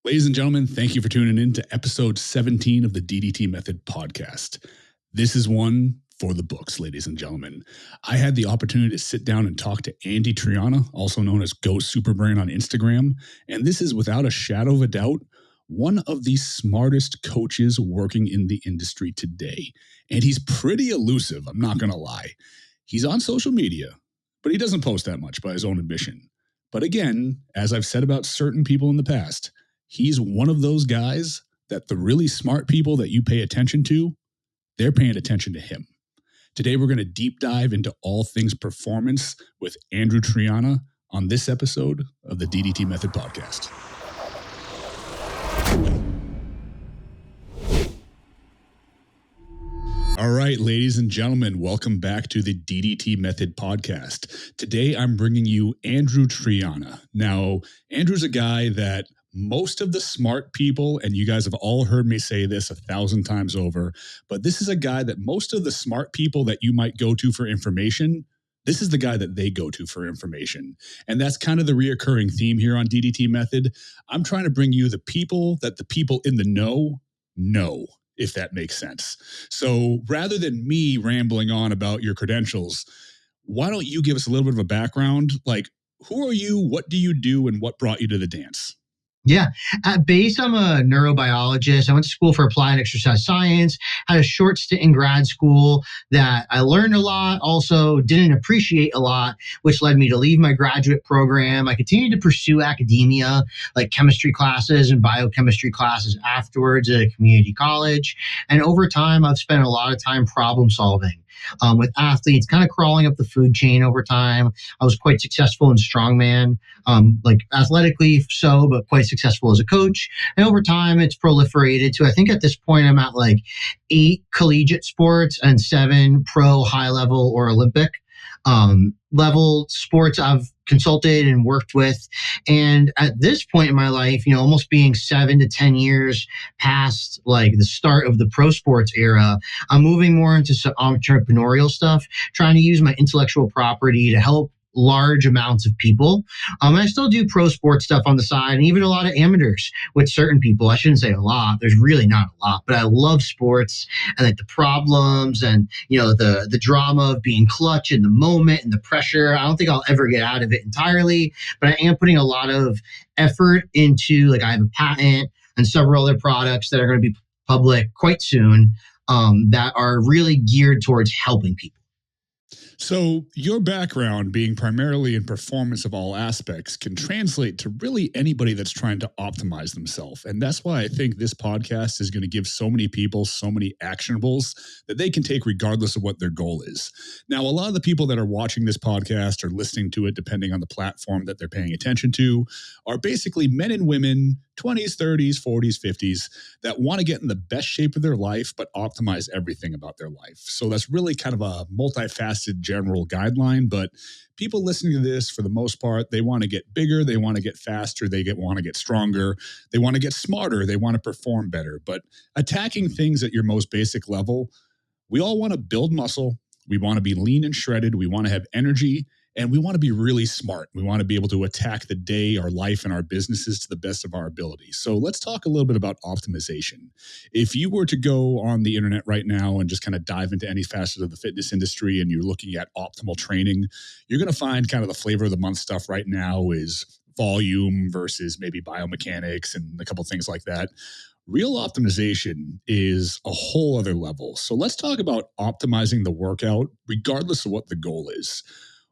Ladies and gentlemen, thank you for tuning in to episode 17 of the DDT Method podcast. This is one for the books, ladies and gentlemen. I had the opportunity to sit down and talk to Andy Triana, also known as Go Superbrain on Instagram, and this is without a shadow of a doubt one of the smartest coaches working in the industry today. And he's pretty elusive, I'm not going to lie. He's on social media, but he doesn't post that much by his own admission. But again, as I've said about certain people in the past, he's one of those guys that the really smart people that you pay attention to, they're paying attention to him. Today, we're going to deep dive into all things performance with Andrew Triana on this episode of the DDT Method podcast. All right, ladies and gentlemen, welcome back to the DDT Method podcast. Today, I'm bringing you Andrew Triana. Now, Andrew's a guy that most of the smart people, and you guys have all heard me say this 1,000 times over, but this is a guy that most of the smart people that you might go to for information, this is the guy that they go to for information. And that's kind of the reoccurring theme here on DDT Method. I'm trying to bring you the people that the people in the know, if that makes sense. So rather than me rambling on about your credentials, why don't you give us a little bit of a background? Like, who are you, what do you do, and what brought you to the dance? Yeah. At base, I'm a neurobiologist. I went to school for applied exercise science, had a short stint in grad school that I learned a lot, also didn't appreciate a lot, which led me to leave my graduate program. I continued to pursue academia, like chemistry classes and biochemistry classes afterwards at a community college. And over time, I've spent a lot of time problem solving. With athletes, kind of crawling up the food chain over time. I was quite successful in strongman, like athletically so, but quite successful as a coach. And over time, it's proliferated to, I think at this point, I'm at like 8 collegiate sports and 7 pro, high level, or Olympic level sports I've consulted and worked with. And at this point in my life, almost being 7 to 10 years past like the start of the pro sports era, I'm moving more into some entrepreneurial stuff, trying to use my intellectual property to help large amounts of people. I still do pro sports stuff on the side and even a lot of amateurs with certain people. I shouldn't say a lot. There's really not a lot, but I love sports and like the problems and, the drama of being clutch in the moment and the pressure. I don't think I'll ever get out of it entirely, but I am putting a lot of effort into, like, I have a patent and several other products that are going to be public quite soon that are really geared towards helping people. So your background being primarily in performance of all aspects can translate to really anybody that's trying to optimize themselves. And that's why I think this podcast is going to give so many people so many actionables that they can take regardless of what their goal is. Now, a lot of the people that are watching this podcast or listening to it, depending on the platform that they're paying attention to, are basically men and women, 20s, 30s, 40s, 50s, that want to get in the best shape of their life, but optimize everything about their life. So that's really kind of a multifaceted general guideline, but people listening to this, for the most part, they want to get bigger, they want to get faster, want to get stronger, they want to get smarter, they want to perform better. But attacking things at your most basic level, we all want to build muscle, we want to be lean and shredded, we want to have energy, and we want to be really smart. We want to be able to attack the day, our life, and our businesses to the best of our ability. So let's talk a little bit about optimization. If you were to go on the internet right now and just kind of dive into any facet of the fitness industry and you're looking at optimal training, you're going to find kind of the flavor of the month stuff right now is volume versus maybe biomechanics and a couple things like that. Real optimization is a whole other level. So let's talk about optimizing the workout, regardless of what the goal is.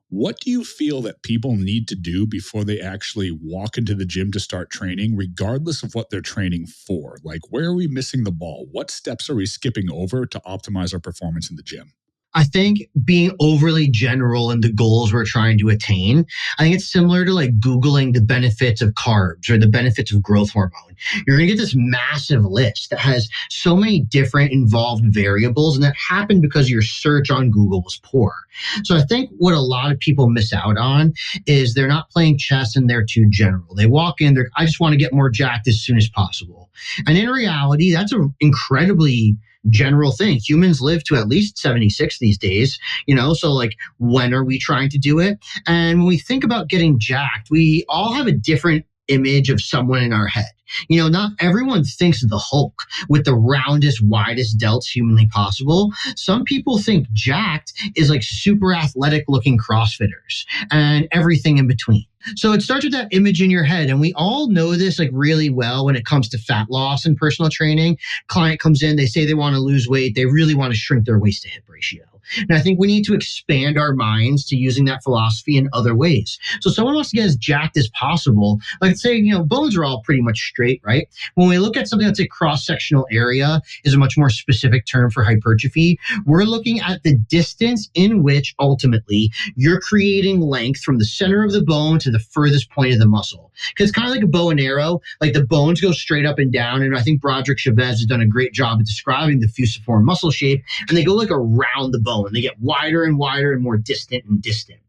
What do you feel that people need to do before they actually walk into the gym to start training, regardless of what they're training for? Like, where are we missing the ball? What steps are we skipping over to optimize our performance in the gym? I think being overly general in the goals we're trying to attain, I think it's similar to like Googling the benefits of carbs or the benefits of growth hormone. You're going to get this massive list that has so many different involved variables, and that happened because your search on Google was poor. So I think what a lot of people miss out on is they're not playing chess and they're too general. They walk in, I just want to get more jacked as soon as possible. And in reality, that's an incredibly general thing. Humans live to at least 76 these days, so like, when are we trying to do it? And when we think about getting jacked, we all have a different image of someone in our head. Not everyone thinks of the Hulk with the roundest, widest delts humanly possible. Some people think jacked is like super athletic looking CrossFitters and everything in between. So it starts with that image in your head. And we all know this like really well when it comes to fat loss and personal training. Client comes in, they say they want to lose weight. They really want to shrink their waist to hip ratio. And I think we need to expand our minds to using that philosophy in other ways. So someone wants to get as jacked as possible. Like say, bones are all pretty much straight, right? When we look at something that's a cross-sectional area is a much more specific term for hypertrophy. We're looking at the distance in which ultimately you're creating length from the center of the bone to the furthest point of the muscle. Because it's kind of like a bow and arrow, like the bones go straight up and down. And I think Broderick Chavez has done a great job of describing the fusiform muscle shape. And they go like around the bone. They get wider and wider and more distant and distant.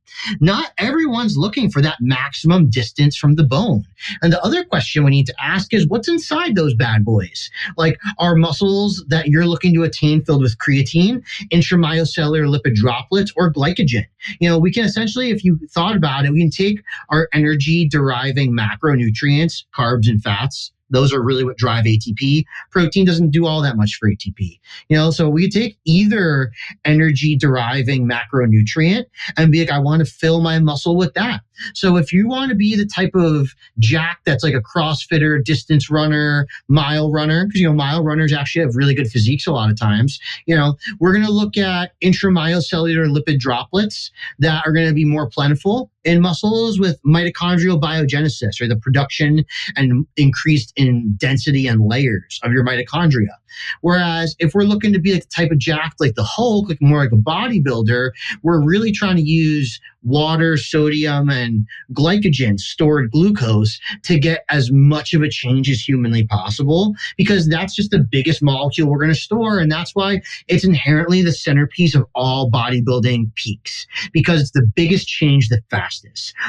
Not everyone's looking for that maximum distance from the bone. And the other question we need to ask is what's inside those bad boys? Like, are muscles that you're looking to attain filled with creatine, intramyocellular lipid droplets, or glycogen? We can essentially, if you thought about it, we can take our energy deriving macronutrients, carbs and fats. Those are really what drive ATP. Protein doesn't do all that much for ATP. So we take either energy deriving macronutrient and be like, I want to fill my muscle with that. So if you want to be the type of jack that's like a CrossFitter, distance runner, mile runner, because, mile runners actually have really good physiques a lot of times, we're going to look at intramyocellular lipid droplets that are going to be more plentiful in muscles with mitochondrial biogenesis, or the production and increased in density and layers of your mitochondria. Whereas if we're looking to be like the type of jack like the Hulk, like more like a bodybuilder, we're really trying to use water, sodium, and glycogen, stored glucose, to get as much of a change as humanly possible, because that's just the biggest molecule we're going to store. And that's why it's inherently the centerpiece of all bodybuilding peaks, because it's the biggest change the fastest.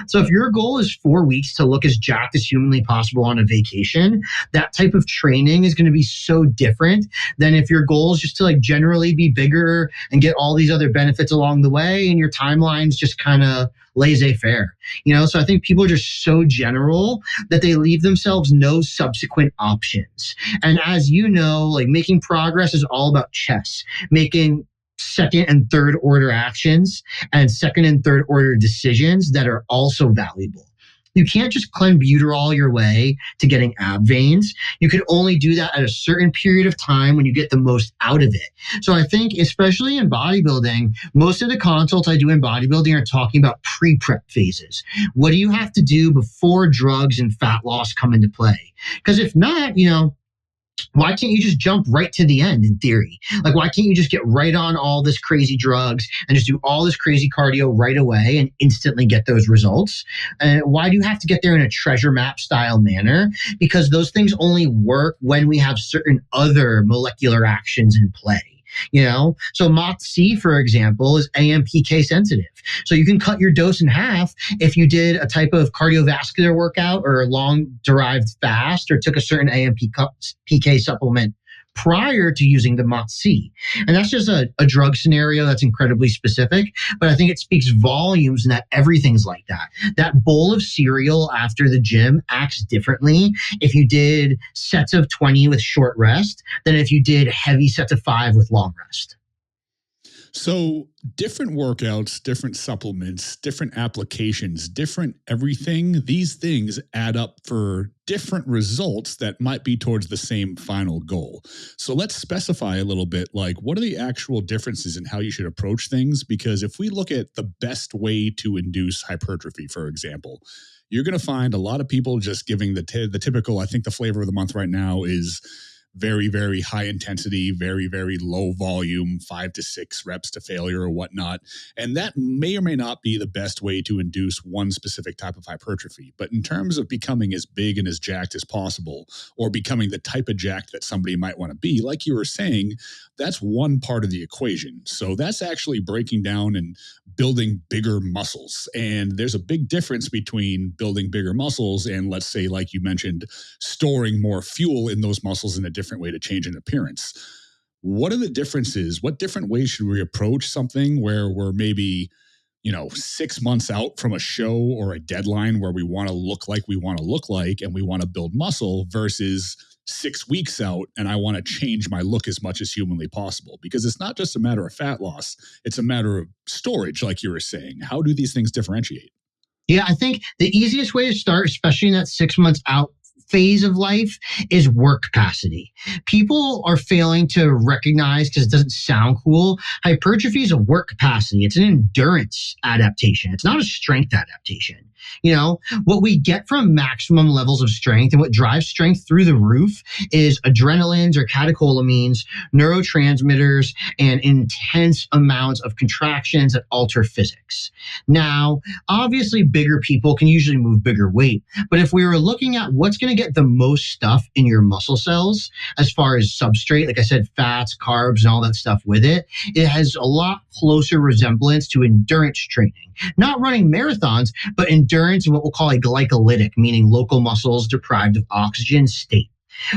So if your goal is 4 weeks to look as jacked as humanly possible on a vacation, that type of training is going to be so different than if your goal is just to like generally be bigger and get all these other benefits along the way, and your timeline's just kind of laissez-faire. So I think people are just so general that they leave themselves no subsequent options. And as you know, like making progress is all about chess, making second and third order actions and second and third order decisions that are also valuable. You can't just clenbuterol your way to getting ab veins. You can only do that at a certain period of time when you get the most out of it. So I think, especially in bodybuilding, most of the consults I do in bodybuilding are talking about pre-prep phases. What do you have to do before drugs and fat loss come into play? Because if not, why can't you just jump right to the end in theory? Like, why can't you just get right on all this crazy drugs and just do all this crazy cardio right away and instantly get those results? And why do you have to get there in a treasure map style manner? Because those things only work when we have certain other molecular actions in play. So MOXC, for example, is AMPK sensitive. So you can cut your dose in half if you did a type of cardiovascular workout or a long derived fast or took a certain AMPK supplement prior to using the MOXC. And that's just a drug scenario that's incredibly specific, but I think it speaks volumes in that everything's like that. That bowl of cereal after the gym acts differently if you did sets of 20 with short rest than if you did heavy sets of 5 with long rest. So different workouts, different supplements, different applications, different everything, these things add up for different results that might be towards the same final goal. So let's specify a little bit, like, what are the actual differences in how you should approach things? Because if we look at the best way to induce hypertrophy, for example, you're going to find a lot of people just giving the typical, I think the flavor of the month right now is very, very high intensity, very, very low volume, 5 to 6 reps to failure or whatnot. And that may or may not be the best way to induce one specific type of hypertrophy. But in terms of becoming as big and as jacked as possible, or becoming the type of jacked that somebody might want to be, like you were saying, that's one part of the equation. So that's actually breaking down and building bigger muscles. And there's a big difference between building bigger muscles and, let's say, like you mentioned, storing more fuel in those muscles in a different way to change in appearance. What are the differences? What different ways should we approach something where we're maybe 6 months out from a show or a deadline where we want to look like we want to look like and we want to build muscle versus 6 weeks out and I want to change my look as much as humanly possible? Because it's not just a matter of fat loss, it's a matter of storage, like you were saying. How do these things differentiate? Yeah, I think the easiest way to start, especially in that 6 months out phase of life, is work capacity. People are failing to recognize, because it doesn't sound cool, hypertrophy is a work capacity. It's an endurance adaptation. It's not a strength adaptation. What we get from maximum levels of strength and what drives strength through the roof is adrenalines or catecholamines, neurotransmitters, and intense amounts of contractions that alter physics. Now, obviously, bigger people can usually move bigger weight, but if we were looking at what's going to get the most stuff in your muscle cells, as far as substrate, like I said, fats, carbs, and all that stuff with it, it has a lot closer resemblance to endurance training. Not running marathons, but endurance in what we'll call a glycolytic, meaning local muscles deprived of oxygen state.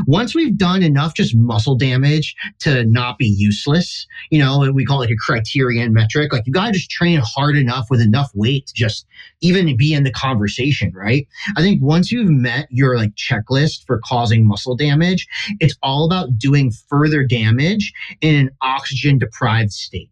Once we've done enough just muscle damage to not be useless, we call it like a criterion metric. Like, you got to just train hard enough with enough weight to just even be in the conversation, right? I think once you've met your checklist for causing muscle damage, it's all about doing further damage in an oxygen deprived state.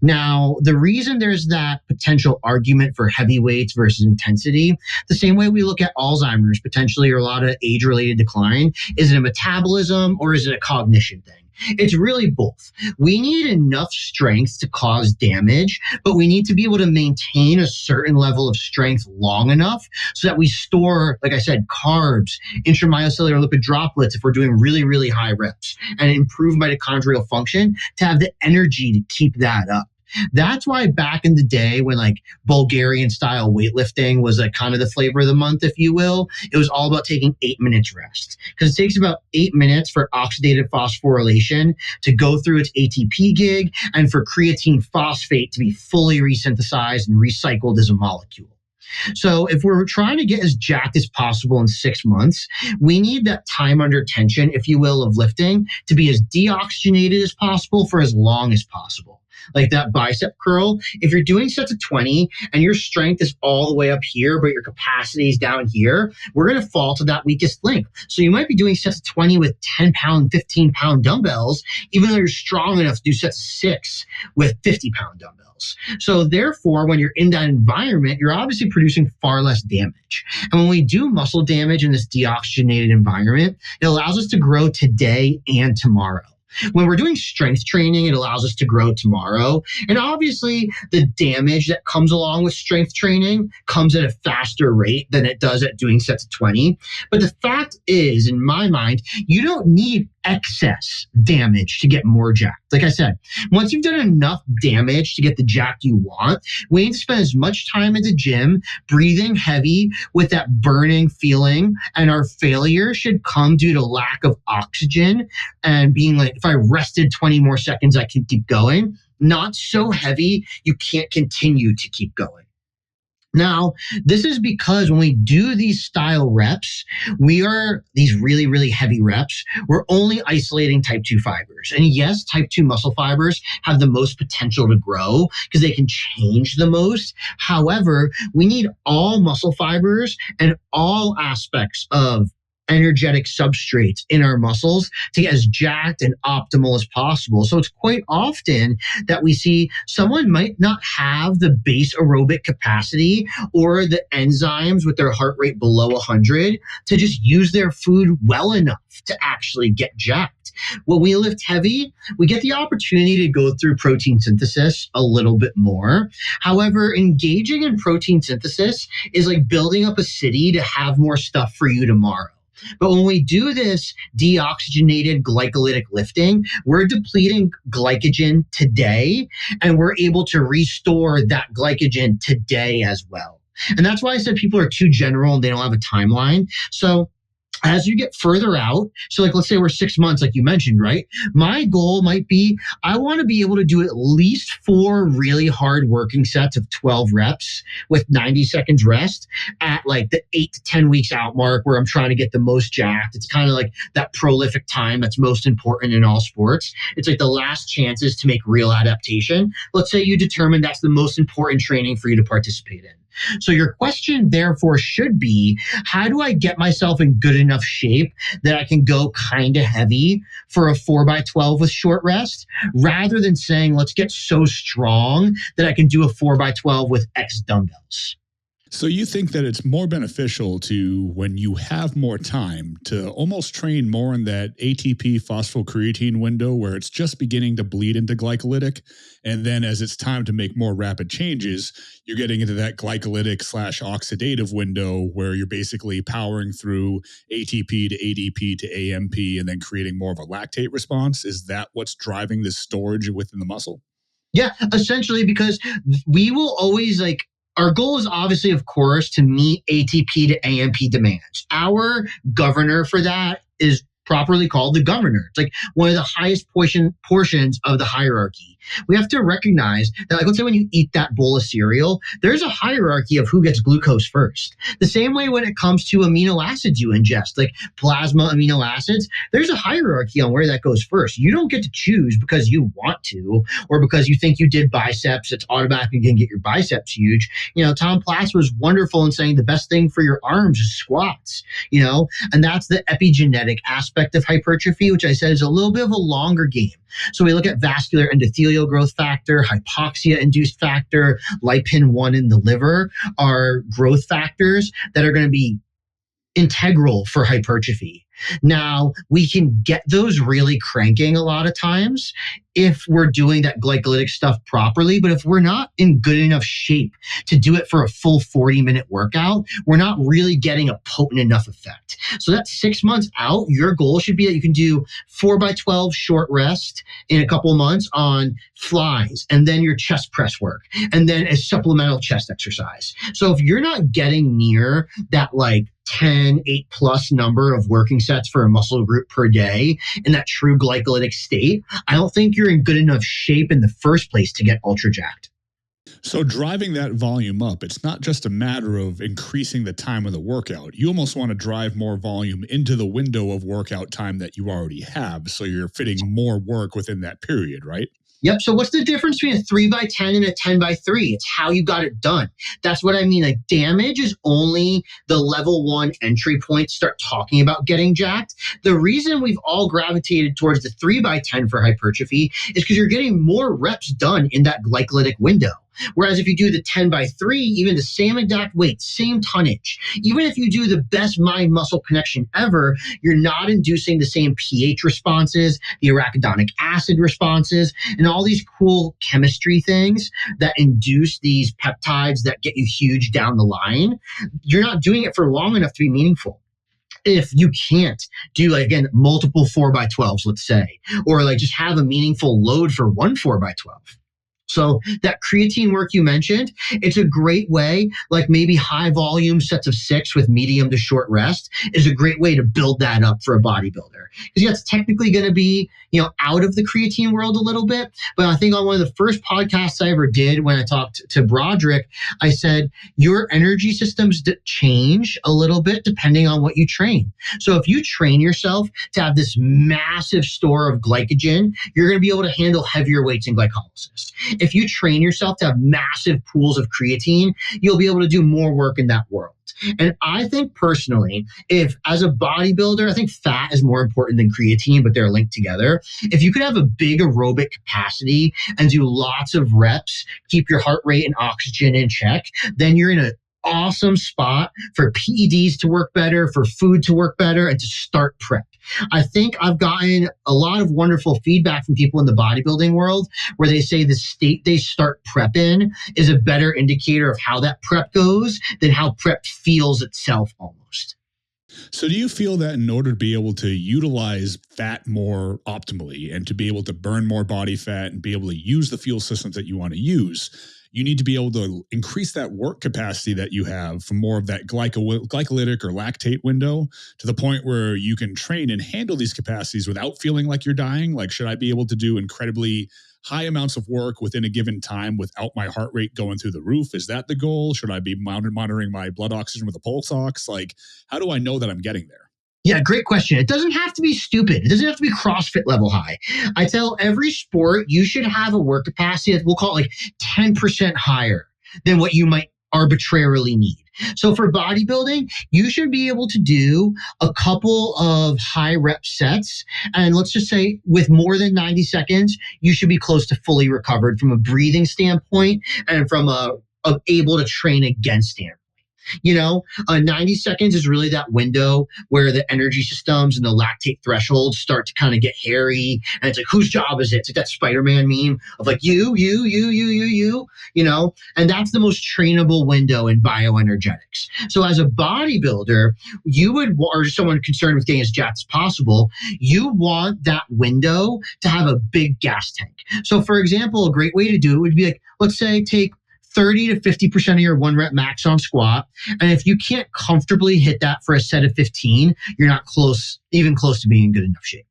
Now, the reason there's that potential argument for heavy weights versus intensity, the same way we look at Alzheimer's potentially, or a lot of age-related decline, is it a metabolism or is it a cognition thing? It's really both. We need enough strength to cause damage, but we need to be able to maintain a certain level of strength long enough so that we store, like I said, carbs, intramyocellular lipid droplets if we're doing really, really high reps, and improve mitochondrial function to have the energy to keep that up. That's why back in the day when Bulgarian style weightlifting was kind of the flavor of the month, if you will, it was all about taking 8 minutes rest, because it takes about 8 minutes for oxidative phosphorylation to go through its ATP gig and for creatine phosphate to be fully resynthesized and recycled as a molecule. So if we're trying to get as jacked as possible in 6 months, we need that time under tension, if you will, of lifting to be as deoxygenated as possible for as long as possible. Like that bicep curl, if you're doing sets of 20 and your strength is all the way up here, but your capacity is down here, we're going to fall to that weakest link. So you might be doing sets of 20 with 10-pound, 15-pound dumbbells, even though you're strong enough to do sets of 6 with 50-pound dumbbells. So therefore, when you're in that environment, you're obviously producing far less damage. And when we do muscle damage in this deoxygenated environment, it allows us to grow today and tomorrow. When we're doing strength training, it allows us to grow tomorrow. And obviously, the damage that comes along with strength training comes at a faster rate than it does at doing sets of 20. But the fact is, in my mind, you don't need excess damage to get more jacked. Like I said, once you've done enough damage to get the jack you want, we need to spend as much time at the gym breathing heavy with that burning feeling, and our failure should come due to lack of oxygen and being like, if I rested 20 more seconds, I can keep going. Not so heavy, you can't continue to keep going. Now, this is because when we do these style reps, these really, really heavy reps, we're only isolating type 2 fibers. And yes, type 2 muscle fibers have the most potential to grow because they can change the most. However, we need all muscle fibers and all aspects of energetic substrates in our muscles to get as jacked and optimal as possible. So it's quite often that we see someone might not have the base aerobic capacity or the enzymes with their heart rate below 100 to just use their food well enough to actually get jacked. When we lift heavy, we get the opportunity to go through protein synthesis a little bit more. However, engaging in protein synthesis is like building up a city to have more stuff for you tomorrow. But when we do this deoxygenated glycolytic lifting, we're depleting glycogen today, and we're able to restore that glycogen today as well. And that's why I said people are too general and they don't have a timeline. So As you get further out, so like let's say we're 6 months, like you mentioned, right? My goal might be I want to be able to do at least 4 really hard working sets of 12 reps with 90 seconds rest at like the 8 to 10 weeks out mark where I'm trying to get the most jacked. It's kind of like that prolific time that's most important in all sports. It's like the last chances to make real adaptation. Let's say you determine that's the most important training for you to participate in. So your question therefore should be, how do I get myself in good enough shape that I can go kind of heavy for a 4x12 with short rest, rather than saying, let's get so strong that I can do a 4x12 with X dumbbells? So you think that it's more beneficial to, when you have more time, to almost train more in that ATP-phosphocreatine window where it's just beginning to bleed into glycolytic, and then as it's time to make more rapid changes, you're getting into that glycolytic / oxidative window where you're basically powering through ATP to ADP to AMP and then creating more of a lactate response? Is that what's driving this storage within the muscle? Yeah, essentially, because we will always like, our goal is obviously, of course, to meet ATP to AMP demands. Our governor for that is properly called the governor. It's like one of the highest portions of the hierarchy. We have to recognize that, like, let's say when you eat that bowl of cereal, there's a hierarchy of who gets glucose first. The same way when it comes to amino acids you ingest, like plasma amino acids, there's a hierarchy on where that goes first. You don't get to choose because you want to, or because you think you did biceps, it's automatically going to get your biceps huge. Tom Platz was wonderful in saying the best thing for your arms is squats, and that's the epigenetic aspect of hypertrophy, which I said is a little bit of a longer game. So we look at vascular endothelial growth factor, hypoxia-induced factor, lipin-1 in the liver are growth factors that are going to be integral for hypertrophy. Now, we can get those really cranking a lot of times if we're doing that glycolytic stuff properly. But if we're not in good enough shape to do it for a full 40-minute workout, we're not really getting a potent enough effect. So that's 6 months out. Your goal should be that you can do 4x12 short rest in a couple of months on flies, and then your chest press work, and then a supplemental chest exercise. So if you're not getting near that like 10, 8+ number of working sets for a muscle group per day in that true glycolytic state, I don't think you're in good enough shape in the first place to get ultra jacked. So driving that volume up, it's not just a matter of increasing the time of the workout. You almost want to drive more volume into the window of workout time that you already have, so you're fitting more work within that period, right? Yep. So what's the difference between a 3x10 and a 10x3? It's how you got it done. That's what I mean. Like, damage is only the level 1 entry point to start talking about getting jacked. The reason we've all gravitated towards the 3x10 for hypertrophy is because you're getting more reps done in that glycolytic window. Whereas if you do the 10x3, even the same exact weight, same tonnage, even if you do the best mind-muscle connection ever, you're not inducing the same pH responses, the arachidonic acid responses, and all these cool chemistry things that induce these peptides that get you huge down the line. You're not doing it for long enough to be meaningful. If you can't do, like, again, multiple 4x12s, let's say, or like just have a meaningful load for one 4x12. So that creatine work you mentioned, it's a great way, like maybe high volume sets of 6 with medium to short rest is a great way to build that up for a bodybuilder. Because that's technically going to be, out of the creatine world a little bit. But I think on one of the first podcasts I ever did when I talked to Broderick, I said, your energy systems change a little bit depending on what you train. So if you train yourself to have this massive store of glycogen, you're going to be able to handle heavier weights in glycolysis. If you train yourself to have massive pools of creatine, you'll be able to do more work in that world. And I think personally, if as a bodybuilder, I think fat is more important than creatine, but they're linked together. If you could have a big aerobic capacity and do lots of reps, keep your heart rate and oxygen in check, then you're in an awesome spot for PEDs to work better, for food to work better, and to start prep. I think I've gotten a lot of wonderful feedback from people in the bodybuilding world where they say the state they start prep in is a better indicator of how that prep goes than how prep feels itself almost. So do you feel that in order to be able to utilize fat more optimally and to be able to burn more body fat and be able to use the fuel systems that you want to use, you need to be able to increase that work capacity that you have from more of that glycolytic or lactate window to the point where you can train and handle these capacities without feeling like you're dying. Like, should I be able to do incredibly high amounts of work within a given time without my heart rate going through the roof? Is that the goal? Should I be monitoring my blood oxygen with a pulse ox? Like, how do I know that I'm getting there? Yeah, great question. It doesn't have to be stupid. It doesn't have to be CrossFit level high. I tell every sport you should have a work capacity that we'll call it like 10% higher than what you might arbitrarily need. So for bodybuilding, you should be able to do a couple of high rep sets. And let's just say with more than 90 seconds, you should be close to fully recovered from a breathing standpoint and from a able to train again standpoint. 90 seconds is really that window where the energy systems and the lactate thresholds start to kind of get hairy. And it's like, whose job is it? It's like that Spider-Man meme of like, you, and that's the most trainable window in bioenergetics. So as a bodybuilder, or someone concerned with getting as jacked as possible, you want that window to have a big gas tank. So for example, a great way to do it would be like, let's say take 30 to 50% of your 1 rep max on squat. And if you can't comfortably hit that for a set of 15, you're not even close to being in good enough shape.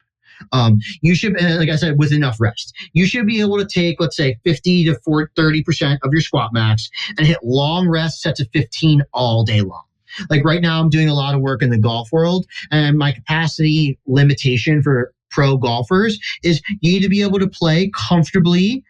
You should, like I said, with enough rest, you should be able to take, let's say 50 to 30% of your squat max and hit long rest sets of 15 all day long. Like right now, I'm doing a lot of work in the golf world, and my capacity limitation for pro golfers is you need to be able to play comfortably,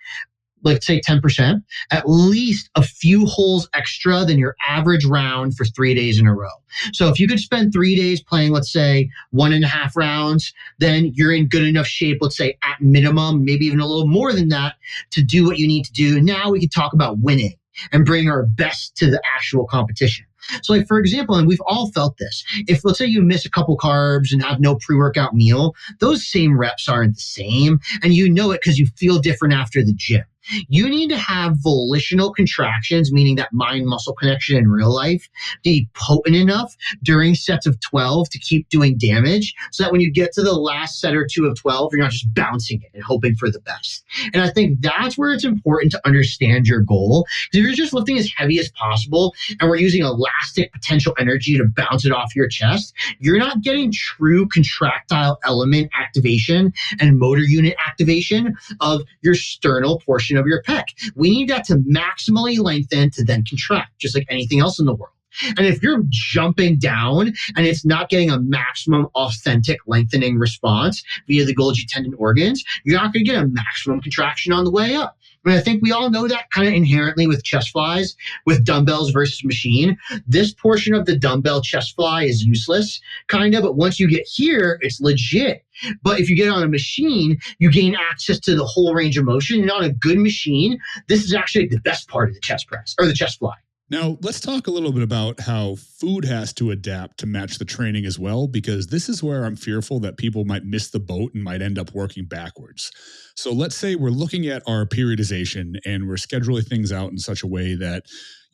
let's say 10%, at least a few holes extra than your average round for 3 days in a row. So if you could spend 3 days playing, let's say 1.5 rounds, then you're in good enough shape, let's say at minimum, maybe even a little more than that, to do what you need to do. Now we can talk about winning and bring our best to the actual competition. So like, for example, and we've all felt this, if let's say you miss a couple carbs and have no pre-workout meal, those same reps aren't the same. And you know it because you feel different after the gym. You need to have volitional contractions, meaning that mind-muscle connection in real life, be potent enough during sets of 12 to keep doing damage so that when you get to the last set or two of 12, you're not just bouncing it and hoping for the best. And I think that's where it's important to understand your goal. Because if you're just lifting as heavy as possible and we're using elastic potential energy to bounce it off your chest, you're not getting true contractile element activation and motor unit activation of your sternal portion of your pec. We need that to maximally lengthen to then contract, just like anything else in the world. And if you're jumping down and it's not getting a maximum authentic lengthening response via the Golgi tendon organs, you're not going to get a maximum contraction on the way up. And I think we all know that kind of inherently with chest flies, with dumbbells versus machine. This portion of the dumbbell chest fly is useless, kind of, but once you get here, it's legit. But if you get on a machine, you gain access to the whole range of motion. And on a good machine, this is actually the best part of the chest press or the chest fly. Now, let's talk a little bit about how food has to adapt to match the training as well, because this is where I'm fearful that people might miss the boat and might end up working backwards. So let's say we're looking at our periodization and we're scheduling things out in such a way that,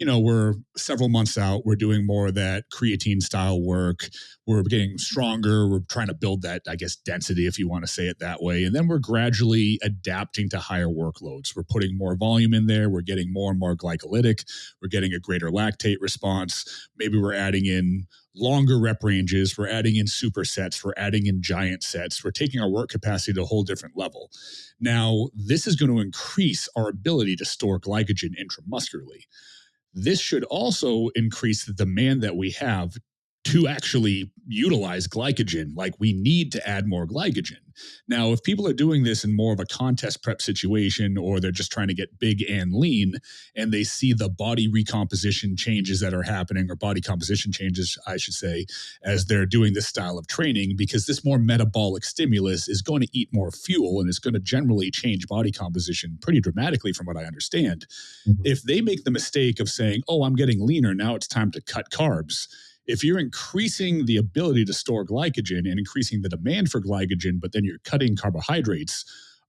we're several months out, we're doing more of that creatine style work, we're getting stronger, we're trying to build that, I guess, density, if you want to say it that way. And then we're gradually adapting to higher workloads. We're putting more volume in there, we're getting more and more glycolytic, we're getting a greater lactate response. Maybe we're adding in longer rep ranges, we're adding in supersets, we're adding in giant sets, we're taking our work capacity to a whole different level. Now, this is going to increase our ability to store glycogen intramuscularly. This should also increase the demand that we have to actually utilize glycogen. Like, we need to add more glycogen. Now, if people are doing this in more of a contest prep situation, or they're just trying to get big and lean, and they see the body recomposition changes that are happening, or body composition changes, I should say, as they're doing this style of training, because this more metabolic stimulus is going to eat more fuel and it's going to generally change body composition pretty dramatically from what I understand. Mm-hmm. If they make the mistake of saying, oh, I'm getting leaner, now it's time to cut carbs. If you're increasing the ability to store glycogen and increasing the demand for glycogen, but then you're cutting carbohydrates,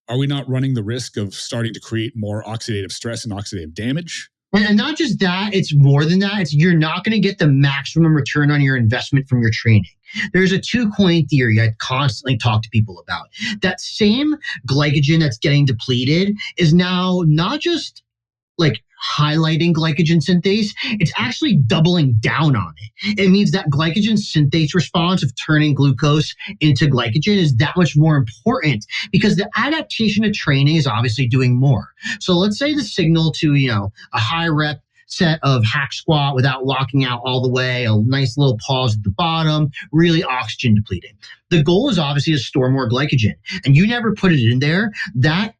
are we not running the risk of starting to create more oxidative stress and oxidative damage? And not just that, it's more than that. You're not going to get the maximum return on your investment from your training. There's a two-coin theory I constantly talk to people about. That same glycogen that's getting depleted is now not just like highlighting glycogen synthase, it's actually doubling down on it. It means that glycogen synthase response of turning glucose into glycogen is that much more important because the adaptation of training is obviously doing more. So let's say the signal to, a high rep set of hack squat without locking out all the way, a nice little pause at the bottom, really oxygen depleting. The goal is obviously to store more glycogen, and you never put it in there. That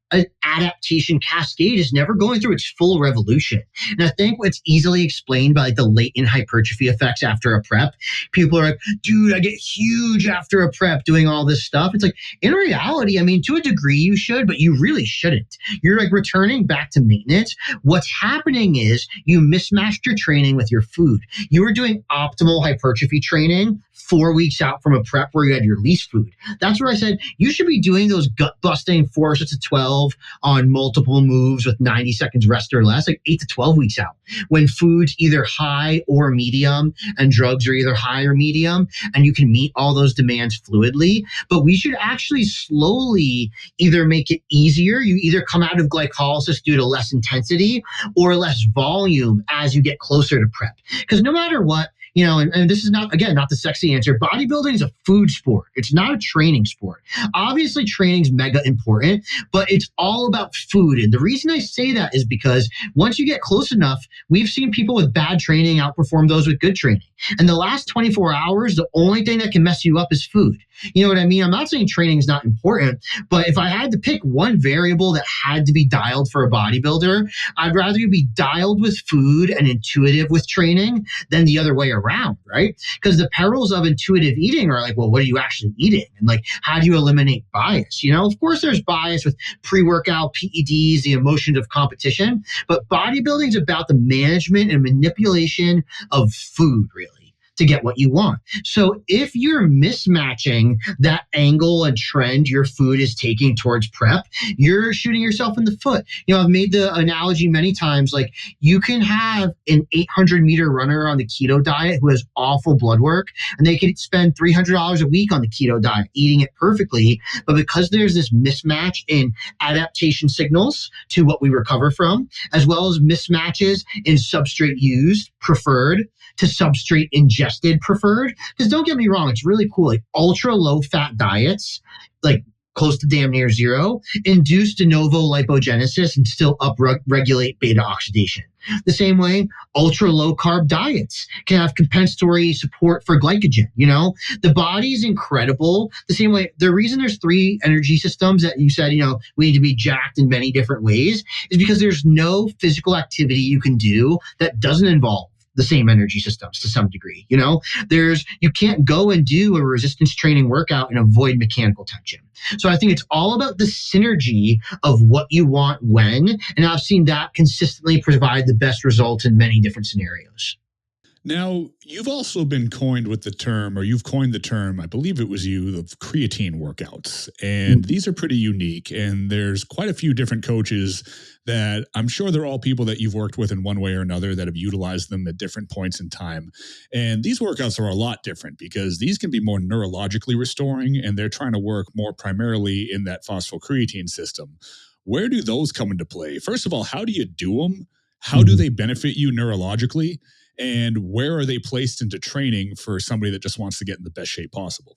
adaptation cascade is never going through its full revolution. And I think what's easily explained by the latent hypertrophy effects after a prep. People are like, dude, I get huge after a prep doing all this stuff. It's like, in reality, to a degree you should, but you really shouldn't. You're like returning back to maintenance. What's happening is you mismatched your training with your food. You were doing optimal hypertrophy training 4 weeks out from a prep where you had your least food. That's where I said you should be doing those gut busting 4 sets of 12 on multiple moves with 90 seconds rest or less, like 8 to 12 weeks out, when food's either high or medium and drugs are either high or medium, and you can meet all those demands fluidly. But we should actually slowly either make it easier. You either come out of glycolysis due to less intensity or less volume as you get closer to prep. Because no matter what, and this is not the sexy answer. Bodybuilding is a food sport. It's not a training sport. Obviously, training's mega important, but it's all about food. And the reason I say that is because once you get close enough, we've seen people with bad training outperform those with good training. And the last 24 hours, the only thing that can mess you up is food. You know what I mean? I'm not saying training is not important, but if I had to pick one variable that had to be dialed for a bodybuilder, I'd rather you be dialed with food and intuitive with training than the other way around, right? Because the perils of intuitive eating are like, well, what are you actually eating? And like, how do you eliminate bias? Of course there's bias with pre-workout, PEDs, the emotions of competition, but bodybuilding is about the management and manipulation of food, really, to get what you want. So if you're mismatching that angle and trend your food is taking towards prep, you're shooting yourself in the foot. I've made the analogy many times, like you can have an 800-meter runner on the keto diet who has awful blood work, and they could spend $300 a week on the keto diet, eating it perfectly. But because there's this mismatch in adaptation signals to what we recover from, as well as mismatches in substrate used, preferred, to substrate ingested preferred. Because don't get me wrong, it's really cool. Like ultra low fat diets, like close to damn near zero, induce de novo lipogenesis and still upregulate beta oxidation. The same way, ultra low carb diets can have compensatory support for glycogen. The body's incredible. The same way, the reason there's 3 energy systems that you said, we need to be jacked in many different ways is because there's no physical activity you can do that doesn't involve the same energy systems to some degree. You can't go and do a resistance training workout and avoid mechanical tension. So I think it's all about the synergy of what you want when, and I've seen that consistently provide the best results in many different scenarios. Now, you've also been coined with the term, or you've coined the term, I believe it was you, of creatine workouts. And these are pretty unique. And there's quite a few different coaches that I'm sure they're all people that you've worked with in one way or another that have utilized them at different points in time. And these workouts are a lot different because these can be more neurologically restoring, and they're trying to work more primarily in that phosphocreatine system. Where do those come into play? First of all, how do you do them? How do they benefit you neurologically? And where are they placed into training for somebody that just wants to get in the best shape possible?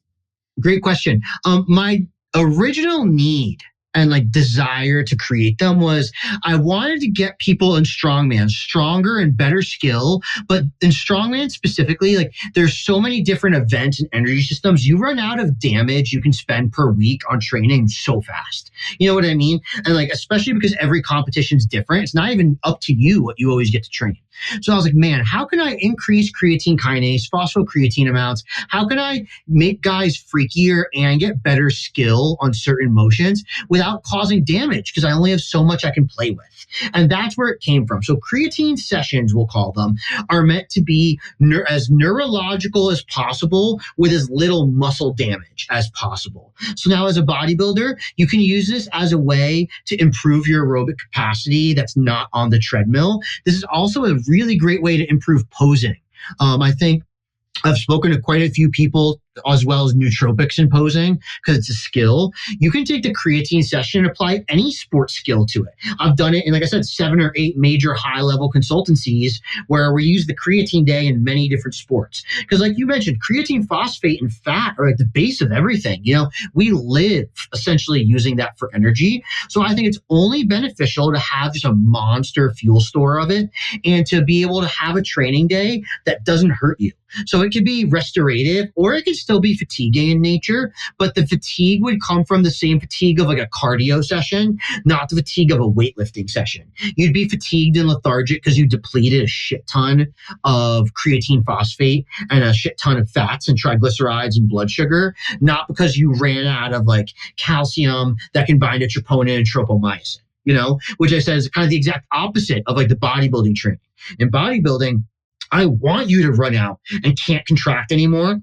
Great question. My original need and desire to create them was I wanted to get people in strongman stronger and better skill. But in strongman specifically, there's so many different events and energy systems. You run out of damage you can spend per week on training so fast. You know what I mean? And especially because every competition's different. It's not even up to you what you always get to train. So I was like, man, how can I increase creatine kinase, phosphocreatine amounts? How can I make guys freakier and get better skill on certain motions without causing damage? Because I only have so much I can play with. And that's where it came from. So creatine sessions, we'll call them, are meant to be as neurological as possible with as little muscle damage as possible. So now as a bodybuilder, you can use this as a way to improve your aerobic capacity that's not on the treadmill. This is also a really great way to improve posing. I think I've spoken to quite a few people as well as nootropics in posing, because it's a skill, you can take the creatine session and apply any sports skill to it. I've done it in, like I said, 7 or 8 major high-level consultancies where we use the creatine day in many different sports. Because like you mentioned, creatine phosphate and fat are like the base of everything. We live essentially using that for energy. So I think it's only beneficial to have just a monster fuel store of it and to be able to have a training day that doesn't hurt you. So it could be restorative or it could still be fatiguing in nature, but the fatigue would come from the same fatigue of like a cardio session, not the fatigue of a weightlifting session. You'd be fatigued and lethargic because you depleted a shit ton of creatine phosphate and a shit ton of fats and triglycerides and blood sugar, not because you ran out of like calcium that can bind to troponin and tropomyosin, which I said is kind of the exact opposite of like the bodybuilding training. In bodybuilding, I want you to run out and can't contract anymore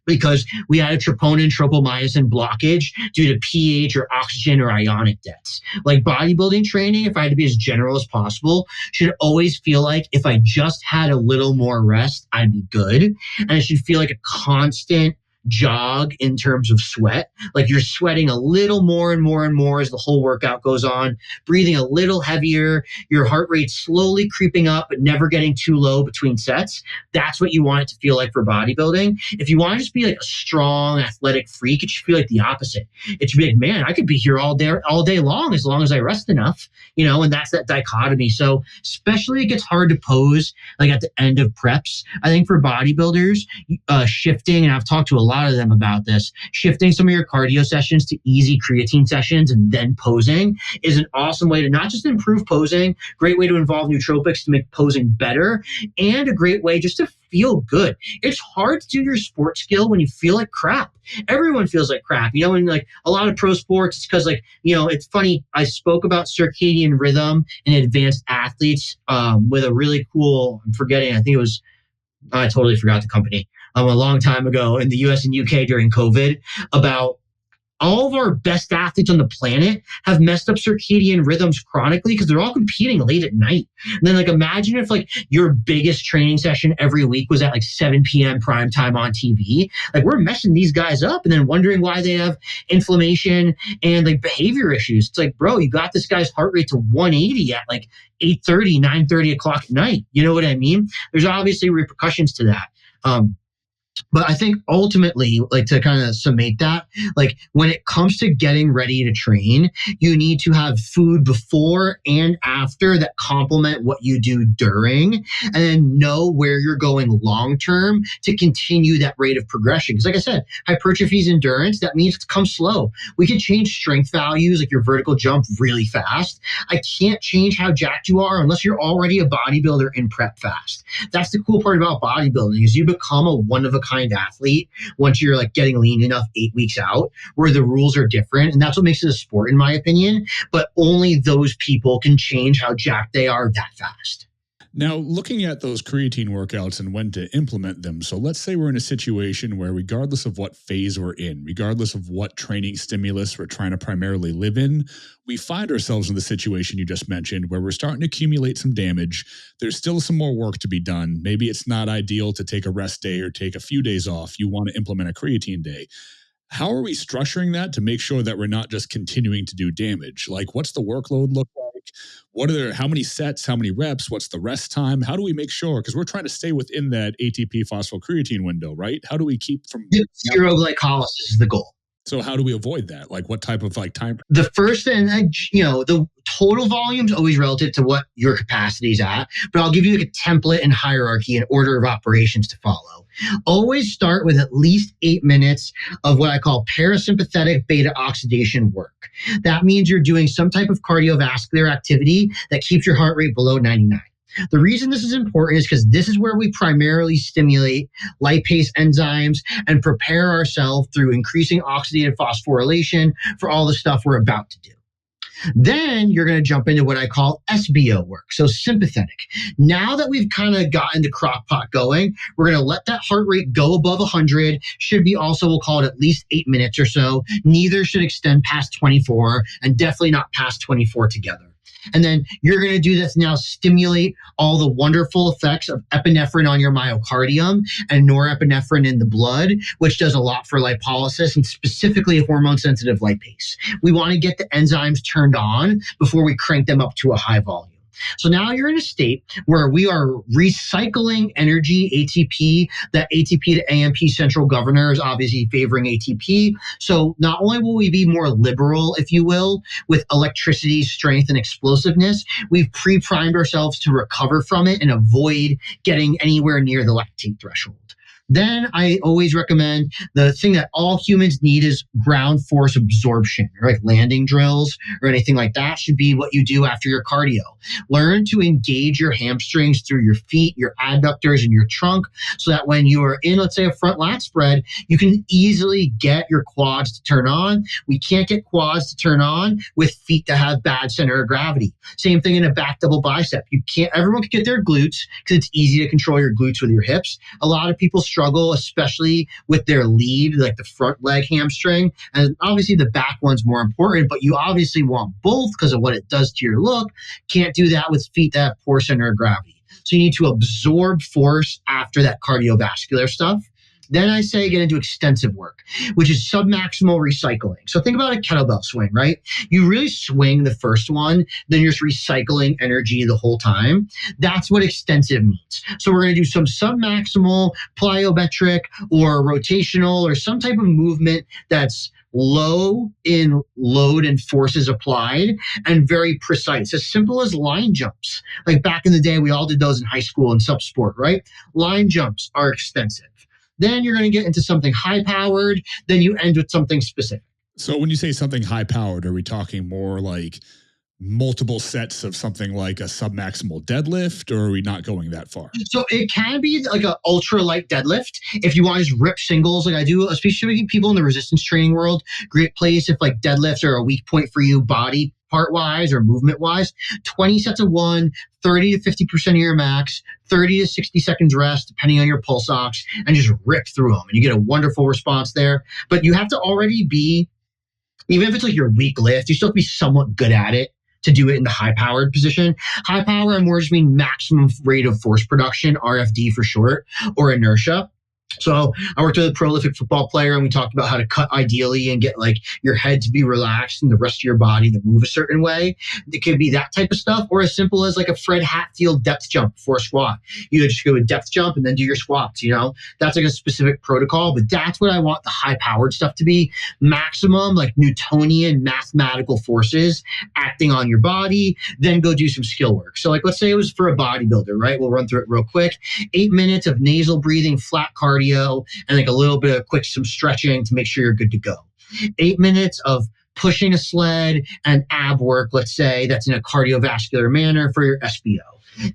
because we had a troponin tropomyosin blockage due to pH or oxygen or ionic debts. Like bodybuilding training, if I had to be as general as possible, should always feel like if I just had a little more rest, I'd be good. And it should feel like a constant jog in terms of sweat. Like you're sweating a little more and more and more as the whole workout goes on, breathing a little heavier, your heart rate slowly creeping up, but never getting too low between sets. That's what you want it to feel like for bodybuilding. If you want to just be like a strong athletic freak, it should feel like the opposite. It should be like, man, I could be here all day long as I rest enough, and that's that dichotomy. So especially it gets hard to pose like at the end of preps. I think for bodybuilders, shifting, and I've talked to a lot of them about this, shifting some of your cardio sessions to easy creatine sessions and then posing is an awesome way to not just improve posing, great way to involve nootropics to make posing better, and a great way just to feel good. It's hard to do your sport skill when you feel like crap. Everyone feels like crap, and like a lot of pro sports, it's because it's funny. I spoke about circadian rhythm in advanced athletes with a really cool, I totally forgot the company, a long time ago in the US and UK during COVID, about all of our best athletes on the planet have messed up circadian rhythms chronically because they're all competing late at night. And then imagine if your biggest training session every week was at 7 p.m. prime time on TV. We're messing these guys up and then wondering why they have inflammation and behavior issues. It's bro, you got this guy's heart rate to 180 at 8:30, 9:30 o'clock at night. You know what I mean? There's obviously repercussions to that. But I think ultimately, to kind of summate that, when it comes to getting ready to train, you need to have food before and after that complement what you do during, and then know where you're going long-term to continue that rate of progression. Because like I said, hypertrophy is endurance. That means it's come slow. We can change strength values, like your vertical jump, really fast. I can't change how jacked you are unless you're already a bodybuilder in prep fast. That's the cool part about bodybuilding is you become a one-of-a-kind athlete once you're getting lean enough 8 weeks out, where the rules are different. And that's what makes it a sport, in my opinion. But only those people can change how jacked they are that fast. Now, looking at those creatine workouts and when to implement them. So let's say we're in a situation where regardless of what phase we're in, regardless of what training stimulus we're trying to primarily live in, we find ourselves in the situation you just mentioned where we're starting to accumulate some damage. There's still some more work to be done. Maybe it's not ideal to take a rest day or take a few days off. You want to implement a creatine day. How are we structuring that to make sure that we're not just continuing to do damage? What's the workload look like? How many sets, how many reps, what's the rest time? How do we make sure? Because we're trying to stay within that ATP-phosphocreatine window, right? How do we keep from... Zero glycolysis is the goal. So how do we avoid that? What type of time? The first thing, the total volume is always relative to what your capacity is at, but I'll give you a template and hierarchy and order of operations to follow. Always start with at least 8 minutes of what I call parasympathetic beta oxidation work. That means you're doing some type of cardiovascular activity that keeps your heart rate below 99. The reason this is important is because this is where we primarily stimulate lipase enzymes and prepare ourselves through increasing oxidative phosphorylation for all the stuff we're about to do. Then you're going to jump into what I call SBO work, so sympathetic. Now that we've kind of gotten the crock pot going, we're going to let that heart rate go above 100. Should be also, we'll call it at least 8 minutes or so. Neither should extend past 24 and definitely not past 24 together. And then you're going to do this now, stimulate all the wonderful effects of epinephrine on your myocardium and norepinephrine in the blood, which does a lot for lipolysis and specifically hormone sensitive lipase. We want to get the enzymes turned on before we crank them up to a high volume. So now you're in a state where we are recycling energy, ATP. That ATP to AMP central governor is obviously favoring ATP. So not only will we be more liberal, if you will, with electricity, strength, and explosiveness, we've pre-primed ourselves to recover from it and avoid getting anywhere near the lactate threshold. Then I always recommend the thing that all humans need is ground force absorption, like landing drills or anything like that should be what you do after your cardio. Learn to engage your hamstrings through your feet, your adductors, and your trunk so that when you are in, let's say, a front lat spread, you can easily get your quads to turn on. We can't get quads to turn on with feet that have bad center of gravity. Same thing in a back double bicep. Everyone can get their glutes because it's easy to control your glutes with your hips. A lot of people struggle, especially with their lead, like the front leg hamstring. And obviously the back one's more important, but you obviously want both because of what it does to your look. Can't do that with feet that have poor center of gravity. So you need to absorb force after that cardiovascular stuff. Then I say get into extensive work, which is submaximal recycling. So think about a kettlebell swing, right? You really swing the first one, then you're just recycling energy the whole time. That's what extensive means. So we're going to do some submaximal plyometric or rotational or some type of movement that's low in load and forces applied and very precise, as simple as line jumps. Like back in the day, we all did those in high school and sub sport, right? Line jumps are extensive. Then you're going to get into something high-powered. Then you end with something specific. So when you say something high-powered, are we talking more like multiple sets of something like a submaximal deadlift, or are we not going that far? So it can be like an ultra light deadlift. If you want to just rip singles like I do, especially people in the resistance training world, great place if like deadlifts are a weak point for you body part-wise or movement-wise. 20 sets of one, 30 to 50% of your max, 30 to 60 seconds rest, depending on your pulse ox, and just rip through them. And you get a wonderful response there. But you have to already be, even if it's like your weak lift, you still have to be somewhat good at it to do it in the high-powered position. High power, I more just mean maximum rate of force production, RFD for short, or inertia. So I worked with a prolific football player and we talked about how to cut ideally and get like your head to be relaxed and the rest of your body to move a certain way. It could be that type of stuff, or as simple as like a Fred Hatfield depth jump for a squat. You just go a depth jump and then do your squats, that's like a specific protocol, but that's what I want the high powered stuff to be. Maximum like Newtonian mathematical forces acting on your body, then go do some skill work. So like, let's say it was for a bodybuilder, right? We'll run through it real quick. 8 minutes of nasal breathing, flat cardio, and like a little bit of some stretching to make sure you're good to go. 8 minutes of pushing a sled and ab work, let's say, that's in a cardiovascular manner for your SBO.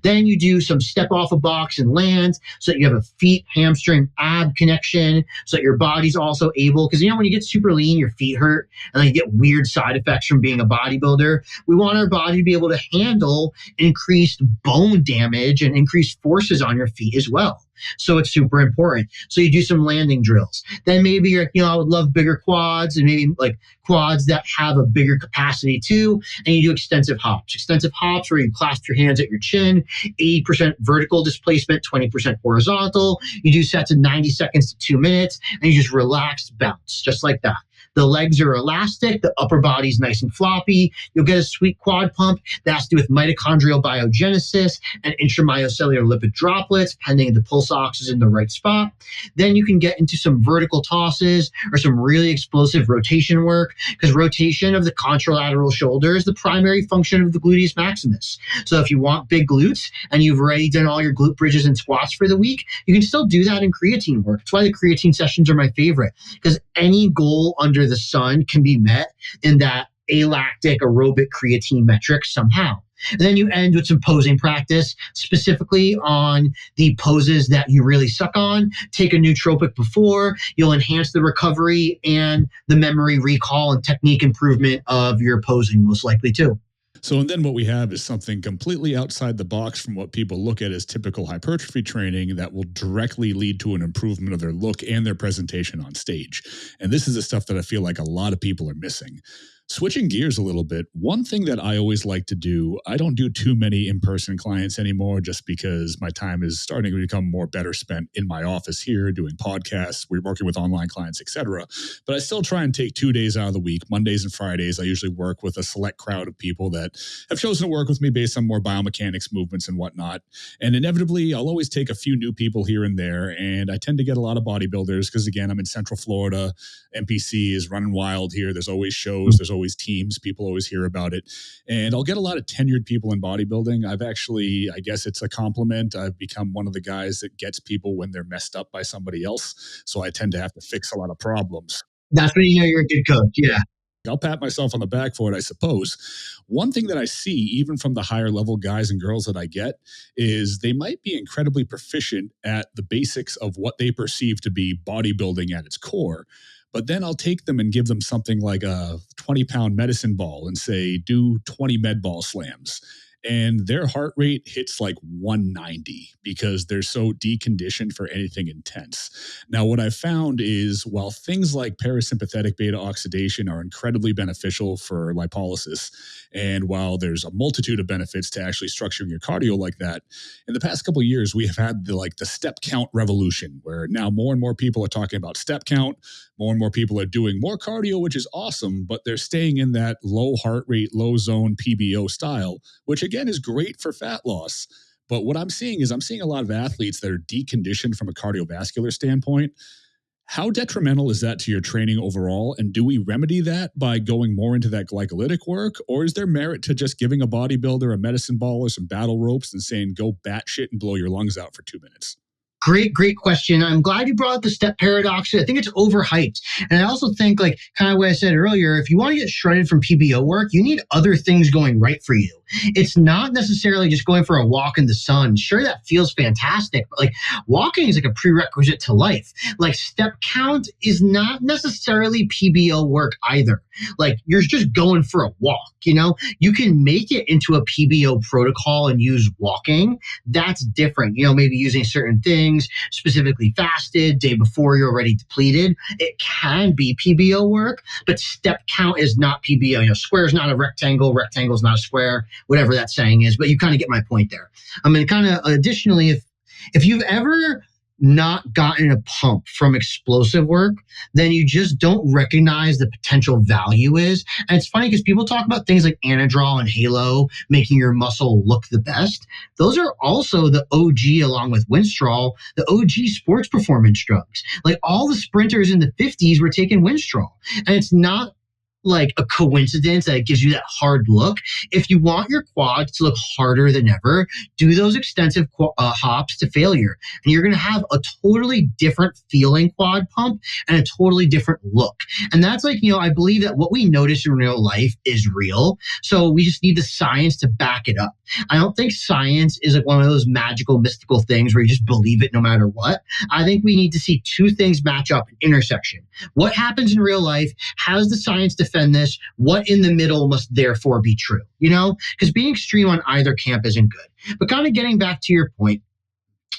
Then you do some step off a box and land so that you have a feet, hamstring, ab connection so that your body's also able, because when you get super lean, your feet hurt and then you get weird side effects from being a bodybuilder. We want our body to be able to handle increased bone damage and increased forces on your feet as well. So it's super important. So you do some landing drills. Then maybe I would love bigger quads and maybe like quads that have a bigger capacity too. And you do extensive hops. Extensive hops where you clasp your hands at your chin, 80% vertical displacement, 20% horizontal. You do sets of 90 seconds to 2 minutes and you just relax, bounce, just like that. The legs are elastic. The upper body's nice and floppy. You'll get a sweet quad pump that has to do with mitochondrial biogenesis and intramyocellular lipid droplets, pending if the pulse ox is in the right spot. Then you can get into some vertical tosses or some really explosive rotation work, because rotation of the contralateral shoulder is the primary function of the gluteus maximus. So if you want big glutes and you've already done all your glute bridges and squats for the week, you can still do that in creatine work. That's why the creatine sessions are my favorite, because any goal under the sun can be met in that alactic aerobic creatine metric somehow. And then you end with some posing practice, specifically on the poses that you really suck on. Take a nootropic before. You'll enhance the recovery and the memory recall and technique improvement of your posing, most likely too. So, and then what we have is something completely outside the box from what people look at as typical hypertrophy training that will directly lead to an improvement of their look and their presentation on stage. And this is the stuff that I feel like a lot of people are missing. Switching gears a little bit, one thing that I always like to do, I don't do too many in-person clients anymore just because my time is starting to become more better spent in my office here doing podcasts, we're working with online clients, etc. But I still try and take 2 days out of the week, Mondays and Fridays. I usually work with a select crowd of people that have chosen to work with me based on more biomechanics, movements, and whatnot. And inevitably, I'll always take a few new people here and there, and I tend to get a lot of bodybuilders because, again, I'm in Central Florida. NPC is running wild here. There's always shows, there's always teams. People always hear about it. And I'll get a lot of tenured people in bodybuilding. I've actually, I guess it's a compliment, I've become one of the guys that gets people when they're messed up by somebody else. So I tend to have to fix a lot of problems. That's when you know you're a good coach. Yeah. I'll pat myself on the back for it, I suppose. One thing that I see, even from the higher level guys and girls that I get, is they might be incredibly proficient at the basics of what they perceive to be bodybuilding at its core. But then I'll take them and give them something like a 20-pound medicine ball and say, do 20 med ball slams. And their heart rate hits like 190 because they're so deconditioned for anything intense. Now, what I've found is while things like parasympathetic beta oxidation are incredibly beneficial for lipolysis, and while there's a multitude of benefits to actually structuring your cardio like that, in the past couple of years, we have had the step count revolution where now more and more people are talking about step count. More and more people are doing more cardio, which is awesome, but they're staying in that low heart rate, low zone PBO style, which again is great for fat loss. But what I'm seeing is a lot of athletes that are deconditioned from a cardiovascular standpoint. How detrimental is that to your training overall? And do we remedy that by going more into that glycolytic work? Or is there merit to just giving a bodybuilder a medicine ball or some battle ropes and saying, go batshit and blow your lungs out for 2 minutes? Great question. I'm glad you brought up the step paradox. I think it's overhyped. And I also think, like kind of what I said earlier, if you want to get shredded from PBO work, you need other things going right for you. It's not necessarily just going for a walk in the sun. Sure, that feels fantastic, but like walking is like a prerequisite to life. Like step count is not necessarily PBO work either. Like you're just going for a walk, you know? You can make it into a PBO protocol and use walking. That's different. You know, maybe using certain things, specifically fasted, day before you're already depleted. It can be PBO work, but step count is not PBO. You know, square is not a rectangle, rectangle is not a square, whatever that saying is, but you kind of get my point there. I mean, kind of additionally, if you've ever not gotten a pump from explosive work, then you just don't recognize the potential value is. And it's funny because people talk about things like Anadrol and Halo making your muscle look the best. Those are also the OG, along with Winstrol, the OG sports performance drugs. Like all the sprinters in the 50s were taking Winstrol. And it's not like a coincidence that it gives you that hard look. If you want your quads to look harder than ever, do those extensive hops to failure. And you're going to have a totally different feeling quad pump and a totally different look. And that's like, you know, I believe that what we notice in real life is real. So we just need the science to back it up. I don't think science is like one of those magical, mystical things where you just believe it no matter what. I think we need to see two things match up, an intersection. What happens in real life? How does the science defend this? What in the middle must therefore be true? You know, because being extreme on either camp isn't good. But kind of getting back to your point,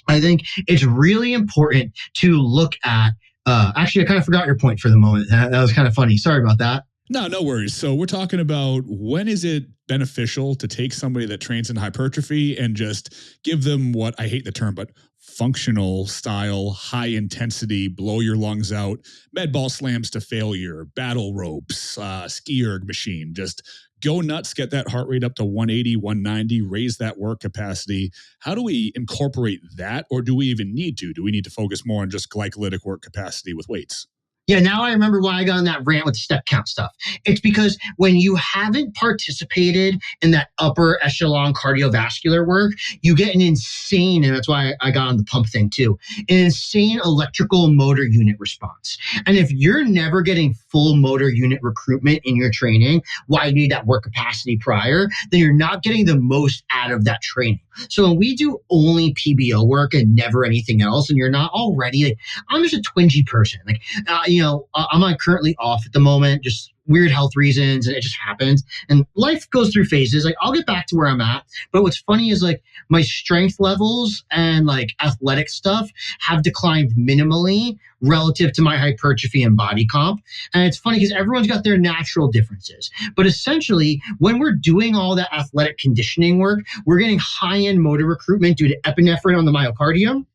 I think it's really important to look at, actually, I kind of forgot your point for the moment. That was kind of funny. Sorry about that. No worries. So we're talking about when is it beneficial to take somebody that trains in hypertrophy and just give them what, I hate the term, but functional style, high intensity, blow your lungs out, med ball slams to failure, battle ropes, ski erg machine, just go nuts, get that heart rate up to 180, 190, raise that work capacity. How do we incorporate that? Or do we even need to? Do we need to focus more on just glycolytic work capacity with weights? Yeah, now I remember why I got on that rant with step count stuff. It's because when you haven't participated in that upper echelon cardiovascular work, you get an insane, and that's why I got on the pump thing too, an insane electrical motor unit response. And if you're never getting full motor unit recruitment in your training, why you need that work capacity prior, then you're not getting the most out of that training. So when we do only PBO work and never anything else, and you're not already, like, I'm just a twingy person. Like, I'm currently off at the moment, just weird health reasons, and it just happens. And life goes through phases. Like, I'll get back to where I'm at. But what's funny is like my strength levels and like athletic stuff have declined minimally relative to my hypertrophy and body comp. And it's funny because everyone's got their natural differences. But essentially, when we're doing all that athletic conditioning work, we're getting high-end motor recruitment due to epinephrine on the myocardium,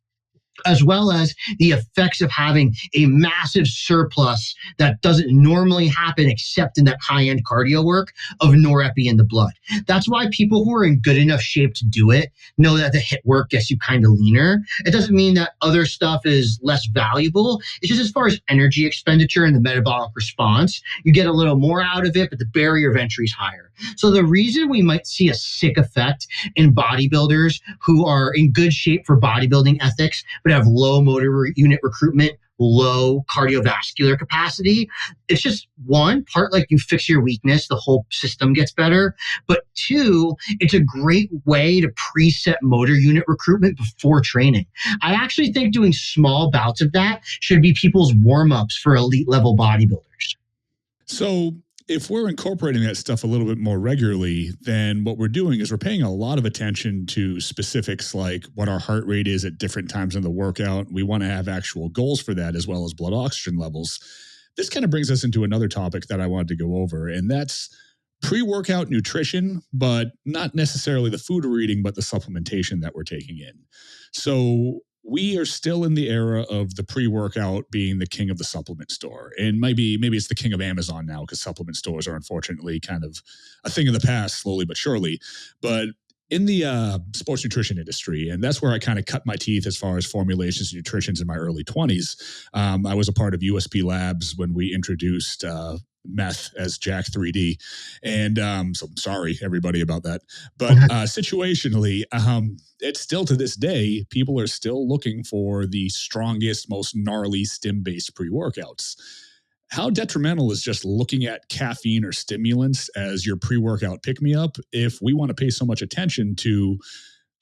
as well as the effects of having a massive surplus that doesn't normally happen except in that high-end cardio work of norepi in the blood. That's why people who are in good enough shape to do it know that the HIIT work gets you kind of leaner. It doesn't mean that other stuff is less valuable. It's just as far as energy expenditure and the metabolic response, you get a little more out of it, but the barrier of entry is higher. So the reason we might see a sick effect in bodybuilders who are in good shape for bodybuilding ethics, but have low motor unit recruitment, low cardiovascular capacity, it's just one part, like you fix your weakness, the whole system gets better. But two, it's a great way to preset motor unit recruitment before training. I actually think doing small bouts of that should be people's warm-ups for elite level bodybuilders. So if we're incorporating that stuff a little bit more regularly, then what we're doing is we're paying a lot of attention to specifics like what our heart rate is at different times in the workout. We want to have actual goals for that as well as blood oxygen levels. This kind of brings us into another topic that I wanted to go over, and that's pre-workout nutrition, but not necessarily the food we're eating, but the supplementation that we're taking in. So we are still in the era of the pre-workout being the king of the supplement store. And maybe it's the king of Amazon now, because supplement stores are unfortunately kind of a thing of the past, slowly but surely. But in the sports nutrition industry, and that's where I kind of cut my teeth as far as formulations and nutritions in my early 20s. I was a part of USP Labs when we introduced meth as Jack 3D. And so sorry, everybody, about that. But situationally, it's still to this day, people are still looking for the strongest, most gnarly stim-based pre-workouts. How detrimental is just looking at caffeine or stimulants as your pre-workout pick-me-up if we want to pay so much attention to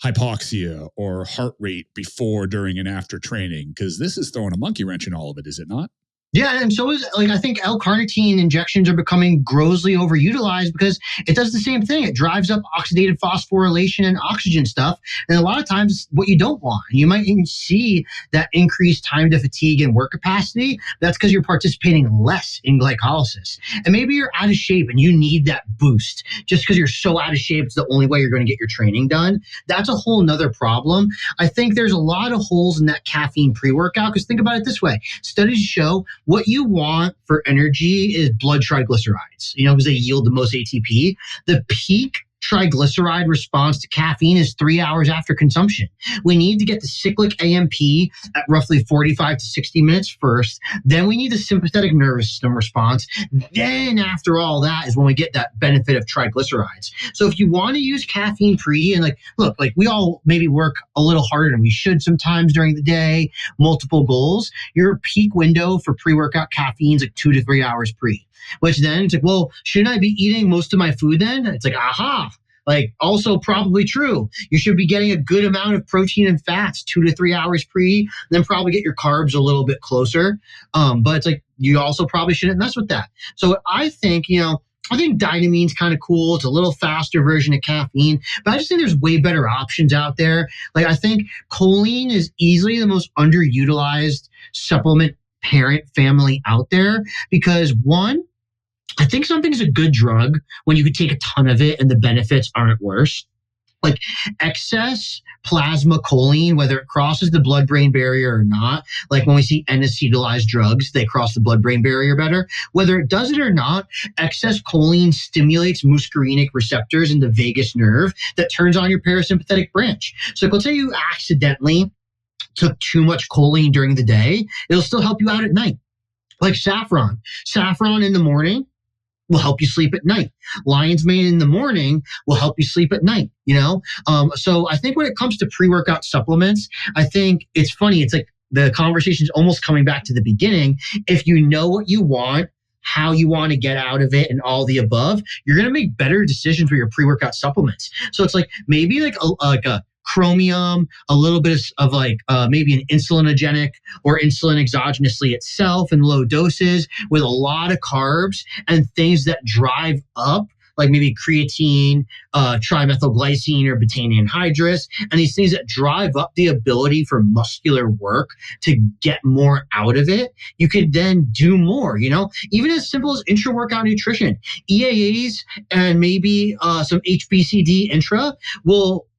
hypoxia or heart rate before, during, and after training? Because this is throwing a monkey wrench in all of it, is it not? Yeah, and so is, like, I think L-carnitine injections are becoming grossly overutilized because it does the same thing. It drives up oxidative phosphorylation and oxygen stuff, and a lot of times what you don't want. You might even see that increased time to fatigue and work capacity. That's because you're participating less in glycolysis. And maybe you're out of shape and you need that boost. Just because you're so out of shape, it's the only way you're going to get your training done. That's a whole nother problem. I think there's a lot of holes in that caffeine pre-workout, because think about it this way. Studies show what you want for energy is blood triglycerides, because they yield the most ATP. The peak triglyceride response to caffeine is 3 hours after consumption. We need to get the cyclic AMP at roughly 45 to 60 minutes first. Then we need the sympathetic nervous system response. Then after all that is when we get that benefit of triglycerides. So if you want to use caffeine pre, and look, we all maybe work a little harder than we should sometimes during the day, multiple goals, your peak window for pre-workout caffeine is 2 to 3 hours pre. Which then it's well, shouldn't I be eating most of my food then? It's aha. Also probably true. You should be getting a good amount of protein and fats 2 to 3 hours pre, then probably get your carbs a little bit closer. But it's you also probably shouldn't mess with that. So I think, I think Dynamine's kind of cool. It's a little faster version of caffeine, but I just think there's way better options out there. I think choline is easily the most underutilized supplement parent family out there because, one, I think something's a good drug when you could take a ton of it and the benefits aren't worse. Excess plasma choline, whether it crosses the blood-brain barrier or not, when we see N-acetylized drugs, they cross the blood-brain barrier better. Whether it does it or not, excess choline stimulates muscarinic receptors in the vagus nerve that turns on your parasympathetic branch. So let's say you accidentally took too much choline during the day, it'll still help you out at night. Saffron. Saffron in the morning will help you sleep at night. Lion's mane in the morning will help you sleep at night, So I think when it comes to pre-workout supplements, I think it's funny. It's the conversation's almost coming back to the beginning. If you know what you want, how you want to get out of it, and all the above, you're going to make better decisions for your pre-workout supplements. So it's maybe a chromium, a little bit of like maybe an insulinogenic or insulin exogenously itself in low doses with a lot of carbs and things that drive up like maybe creatine, trimethylglycine, or betaine anhydrous, and these things that drive up the ability for muscular work to get more out of it, you could then do more, even as simple as intra-workout nutrition. EAAs and maybe some HBCD intra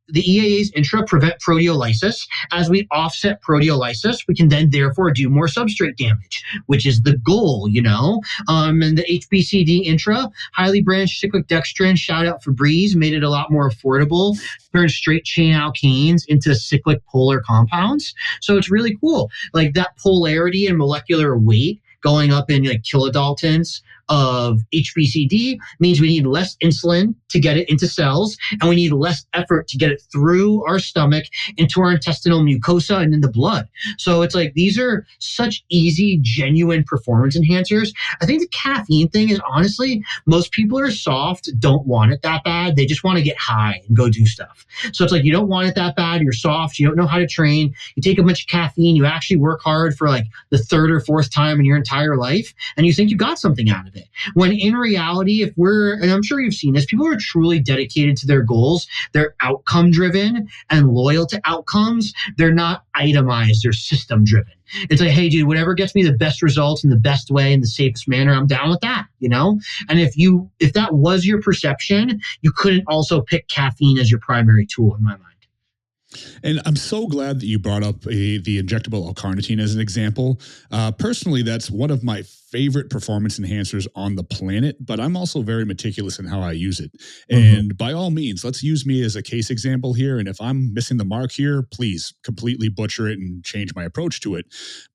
the EAAs intra prevent proteolysis. As we offset proteolysis, we can then therefore do more substrate damage, which is the goal, And the HBCD intra, highly branched cyclic dextrin, shout out Febreze, made it a lot more affordable, turned straight chain alkanes into cyclic polar compounds. So it's really cool. Like that polarity and molecular weight going up in like kilodaltons of HBCD means we need less insulin to get it into cells, and we need less effort to get it through our stomach into our intestinal mucosa and in the blood. So it's like these are such easy, genuine performance enhancers. I think the caffeine thing is honestly, most people are soft, don't want it that bad. They just want to get high and go do stuff. So it's like you don't want it that bad. You're soft. You don't know how to train. You take a bunch of caffeine. You actually work hard for like the third or fourth time in your entire life, and you think you got something out of it. When in reality, and I'm sure you've seen this, people are truly dedicated to their goals. They're outcome driven and loyal to outcomes. They're not itemized, they're system driven. It's like, hey, dude, whatever gets me the best results in the best way, in the safest manner, I'm down with that, And if that was your perception, you couldn't also pick caffeine as your primary tool in my mind. And I'm so glad that you brought up the injectable L-carnitine as an example. Personally, that's one of my favorite performance enhancers on the planet, but I'm also very meticulous in how I use it. And by all means, let's use me as a case example here. And if I'm missing the mark here, please completely butcher it and change my approach to it.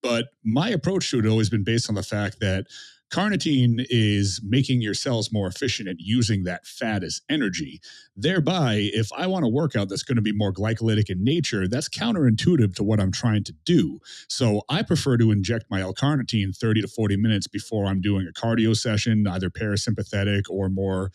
But my approach to it has always been based on the fact that carnitine is making your cells more efficient at using that fat as energy. Thereby, if I want a workout that's going to be more glycolytic in nature, that's counterintuitive to what I'm trying to do. So I prefer to inject my L-carnitine 30 to 40 minutes before I'm doing a cardio session, either parasympathetic or more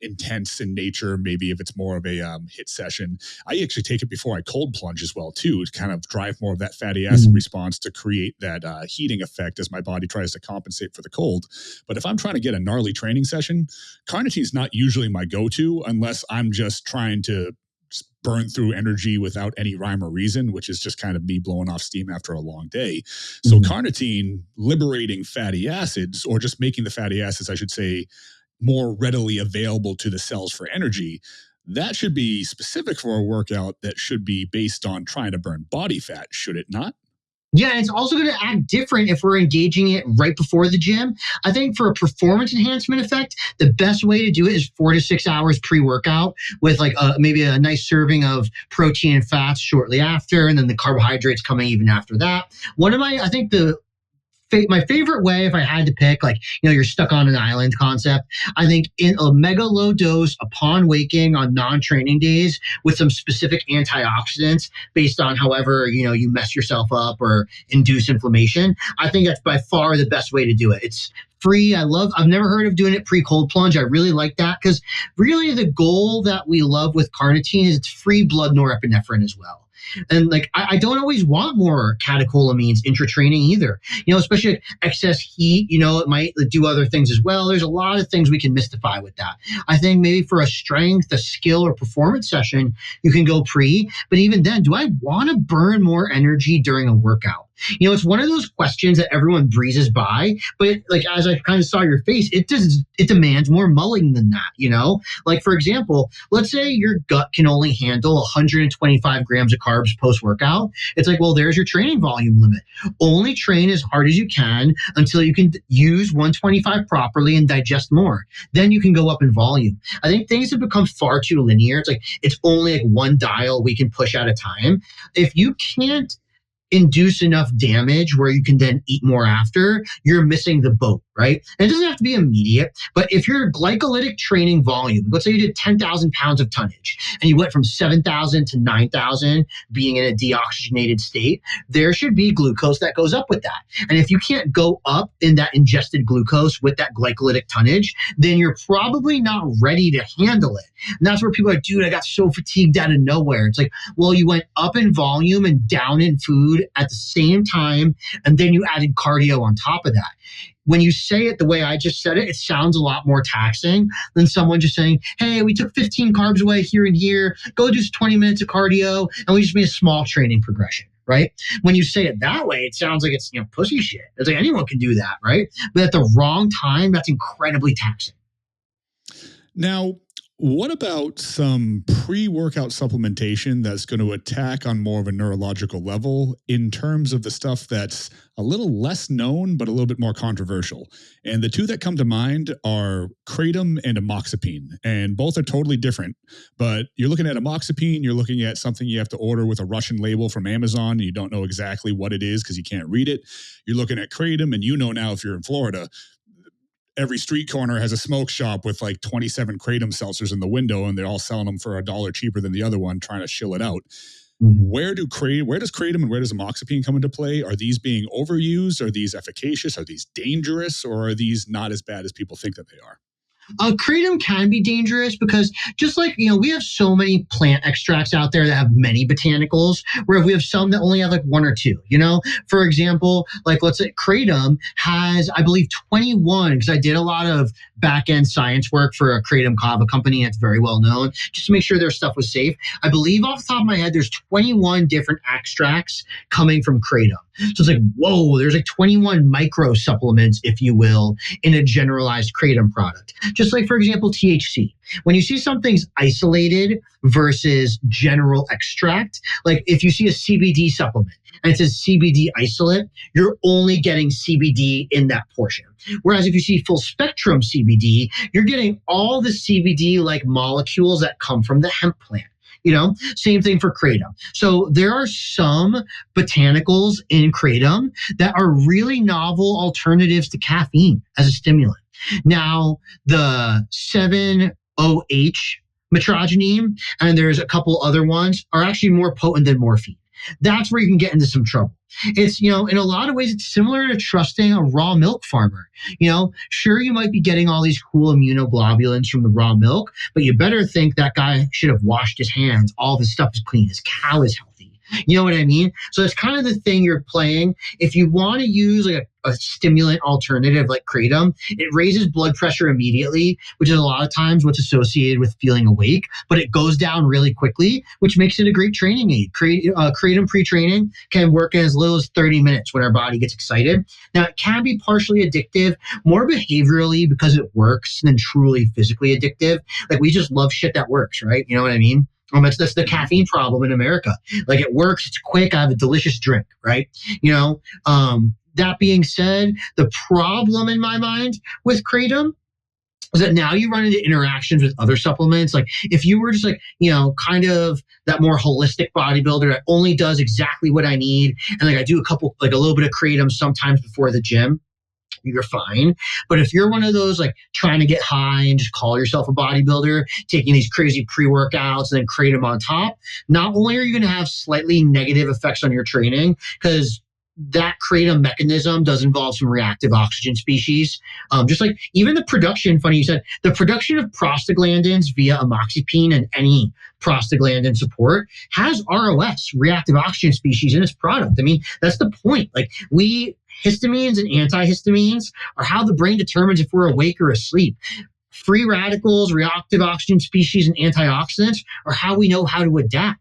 intense in nature. Maybe if it's more of a HIIT session, I actually take it before I cold plunge as well too, to kind of drive more of that fatty acid response to create that heating effect as my body tries to compensate for the cold. But if I'm trying to get a gnarly training session, carnitine is not usually my go-to unless I'm just trying to burn through energy without any rhyme or reason, which is just kind of me blowing off steam after a long day. So carnitine liberating fatty acids, or just making the fatty acids, I should say, more readily available to the cells for energy, that should be specific for a workout that should be based on trying to burn body fat, should it not? Yeah, it's also going to act different if we're engaging it right before the gym. I think for a performance enhancement effect, the best way to do it is 4 to 6 hours pre-workout with like maybe a nice serving of protein and fats shortly after, and then the carbohydrates coming even after that. My favorite way, if I had to pick, like, you're stuck on an island concept, I think in a mega low dose upon waking on non-training days with some specific antioxidants based on however, you mess yourself up or induce inflammation. I think that's by far the best way to do it. It's free. I've never heard of doing it pre-cold plunge. I really like that because really the goal that we love with carnitine is it's free blood norepinephrine as well. And like, I don't always want more catecholamines intra-training either, especially like excess heat, it might do other things as well. There's a lot of things we can mystify with that. I think maybe for a strength, a skill, or performance session, you can go pre, but even then, do I want to burn more energy during a workout? It's one of those questions that everyone breezes by, but like, as I kind of saw your face, it demands more mulling than that, Like, for example, let's say your gut can only handle 125 grams of carbs post-workout. It's like, well, there's your training volume limit. Only train as hard as you can until you can use 125 properly and digest more. Then you can go up in volume. I think things have become far too linear. It's like, it's only like one dial we can push at a time. If you can't induce enough damage where you can then eat more after, you're missing the boat. right? And it doesn't have to be immediate, but if your glycolytic training volume, let's say you did 10,000 pounds of tonnage and you went from 7,000 to 9,000 being in a deoxygenated state, there should be glucose that goes up with that. And if you can't go up in that ingested glucose with that glycolytic tonnage, then you're probably not ready to handle it. And that's where people are like, dude, I got so fatigued out of nowhere. It's like, well, you went up in volume and down in food at the same time, and then you added cardio on top of that. When you say it the way I just said it, it sounds a lot more taxing than someone just saying, hey, we took 15 carbs away here and here, go do 20 minutes of cardio, and we just made a small training progression, right? When you say it that way, it sounds like it's, pussy shit. It's like anyone can do that, right? But at the wrong time, that's incredibly taxing. Now, what about some pre-workout supplementation that's going to attack on more of a neurological level in terms of the stuff that's a little less known, but a little bit more controversial? And the two that come to mind are Kratom and Emoxipene. And both are totally different. But you're looking at Emoxipene, you're looking at something you have to order with a Russian label from Amazon, and you don't know exactly what it is because you can't read it. You're looking at Kratom, and now if you're in Florida, every street corner has a smoke shop with like 27 Kratom seltzers in the window, and they're all selling them for $1 cheaper than the other one, trying to shill it out. Mm-hmm. Where does Kratom and where does Emoxipene come into play? Are these being overused? Are these efficacious? Are these dangerous? Or are these not as bad as people think that they are? Kratom can be dangerous because just like, we have so many plant extracts out there that have many botanicals, where if we have some that only have like one or two, for example, like let's say Kratom has, I believe 21, because I did a lot of back-end science work for a Kratom kava company that's very well known, just to make sure their stuff was safe. I believe off the top of my head, there's 21 different extracts coming from Kratom. So it's like, whoa, there's like 21 micro supplements, if you will, in a generalized Kratom product. Just like, for example, THC. When you see something's isolated versus general extract, like if you see a CBD supplement and it says CBD isolate, you're only getting CBD in that portion. Whereas if you see full spectrum CBD, you're getting all the CBD-like molecules that come from the hemp plant. Same thing for Kratom. So there are some botanicals in Kratom that are really novel alternatives to caffeine as a stimulant. Now, the 7-OH metrogenine, and there's a couple other ones, are actually more potent than morphine. That's where you can get into some trouble. It's, in a lot of ways, it's similar to trusting a raw milk farmer. Sure, you might be getting all these cool immunoglobulins from the raw milk, but you better think that guy should have washed his hands. All of his stuff is clean. His cow is healthy. You know what I mean? So it's kind of the thing you're playing. If you want to use like a stimulant alternative like Kratom, it raises blood pressure immediately, which is a lot of times what's associated with feeling awake, but it goes down really quickly, which makes it a great training aid. Kratom pre-training can work in as little as 30 minutes when our body gets excited. Now, it can be partially addictive, more behaviorally because it works than truly physically addictive. Like, we just love shit that works, right? You know what I mean? That's the caffeine problem in America. Like, it works, it's quick, I have a delicious drink, right? That being said, the problem in my mind with Kratom is that now you run into interactions with other supplements. Like, if you were just like, kind of that more holistic bodybuilder that only does exactly what I need, and like I do a little bit of Kratom sometimes before the gym, you're fine. But if you're one of those like trying to get high and just call yourself a bodybuilder, taking these crazy pre-workouts and then Kratom on top, not only are you going to have slightly negative effects on your training, because that Kratom mechanism does involve some reactive oxygen species. Just like even the production, funny you said, the production of prostaglandins via Emoxipene and any prostaglandin support has ROS, reactive oxygen species, in its product. I mean, that's the point. Like, histamines and antihistamines are how the brain determines if we're awake or asleep. Free radicals, reactive oxygen species, and antioxidants are how we know how to adapt,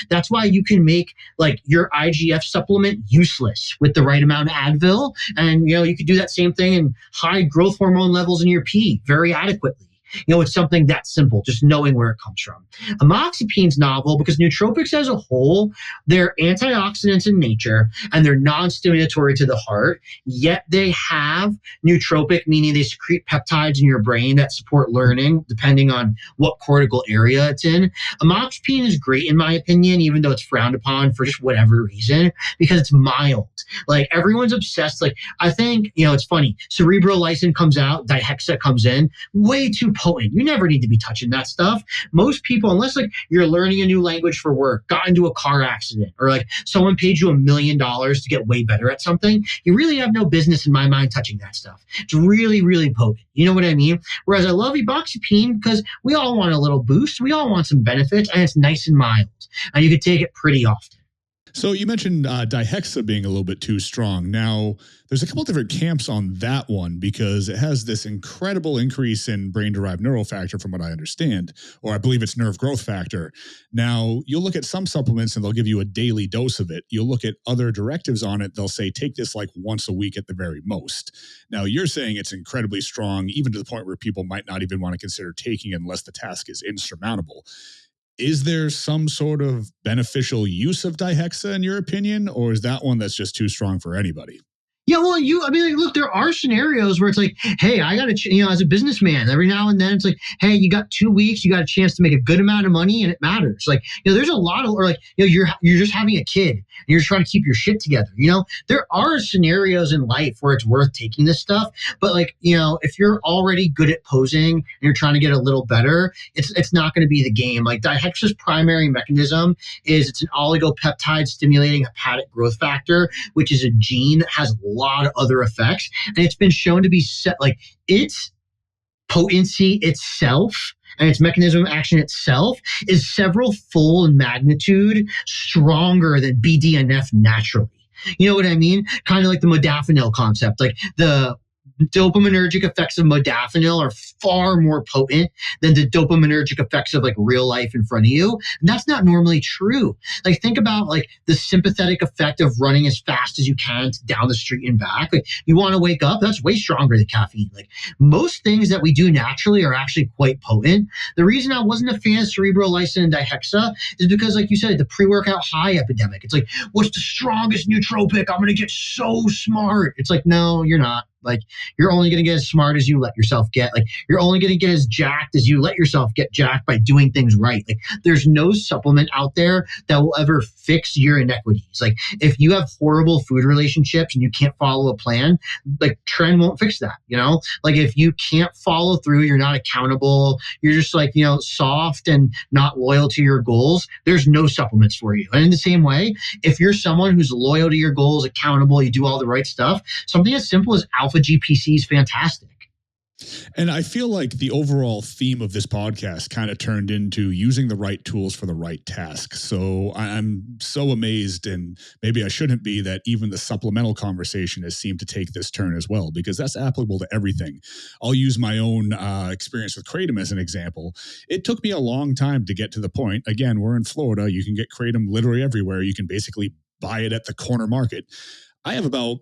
That's why you can make like your IGF supplement useless with the right amount of Advil. And, you could do that same thing in high growth hormone levels in your pee very adequately. It's something that simple, just knowing where it comes from. Emoxipene's novel because nootropics as a whole, they're antioxidants in nature and they're non-stimulatory to the heart, yet they have nootropic, meaning they secrete peptides in your brain that support learning, depending on what cortical area it's in. Emoxipene is great in my opinion, even though it's frowned upon for just whatever reason, because it's mild. Like everyone's obsessed. Like I think, it's funny. Cerebrolysin comes out, DHEA comes in, way too potent. You never need to be touching that stuff. Most people, unless like you're learning a new language for work, got into a car accident, or like someone paid you $1 million to get way better at something, you really have no business in my mind touching that stuff. It's really, really potent. You know what I mean? Whereas I love Emoxipene because we all want a little boost. We all want some benefits, and it's nice and mild, and you can take it pretty often. So you mentioned DHEA being a little bit too strong. Now, there's a couple different camps on that one because it has this incredible increase in brain-derived neurofactor from what I understand, or I believe it's nerve growth factor. Now, you'll look at some supplements and they'll give you a daily dose of it. You'll look at other directives on it. They'll say, take this like once a week at the very most. Now, you're saying it's incredibly strong, even to the point where people might not even want to consider taking it unless the task is insurmountable. Is there some sort of beneficial use of DHEA in your opinion, or is that one that's just too strong for anybody? Yeah, well, look, there are scenarios where it's like, hey, I got to, as a businessman, every now and then it's like, hey, you got 2 weeks, you got a chance to make a good amount of money and it matters. Like, there's a lot of, or like, you're just having a kid and you're trying to keep your shit together. There are scenarios in life where it's worth taking this stuff. But like, if you're already good at posing and you're trying to get a little better, it's not going to be the game. Like DHEA's primary mechanism is it's an oligopeptide stimulating hepatic growth factor, which is a gene that has lot of other effects, and it's been shown to be its potency itself and its mechanism of action itself is several fold in magnitude stronger than BDNF naturally. You know what I mean? Kind of like the modafinil concept. Like the dopaminergic effects of modafinil are far more potent than the dopaminergic effects of like real life in front of you. And that's not normally true. Like think about like the sympathetic effect of running as fast as you can down the street and back. Like you want to wake up, that's way stronger than caffeine. Like most things that we do naturally are actually quite potent. The reason I wasn't a fan of cerebrolysin and DHEA is because like you said, the pre-workout high epidemic. It's like, what's the strongest nootropic? I'm going to get so smart. It's like, no, you're not. Like you're only going to get as smart as you let yourself get. Like you're only going to get as jacked as you let yourself get jacked by doing things right. Like there's no supplement out there that will ever fix your inequities. Like if you have horrible food relationships and you can't follow a plan, like Tren won't fix that. Like if you can't follow through, you're not accountable, you're just like, soft and not loyal to your goals, there's no supplements for you. And in the same way, if you're someone who's loyal to your goals, accountable, you do all the right stuff, something as simple as alpha GPC is fantastic. And I feel like the overall theme of this podcast kind of turned into using the right tools for the right task. So I'm so amazed, and maybe I shouldn't be, that even the supplemental conversation has seemed to take this turn as well, because that's applicable to everything. I'll use my own experience with Kratom as an example. It took me a long time to get to the point. Again, we're in Florida. You can get Kratom literally everywhere. You can basically buy it at the corner market. I have about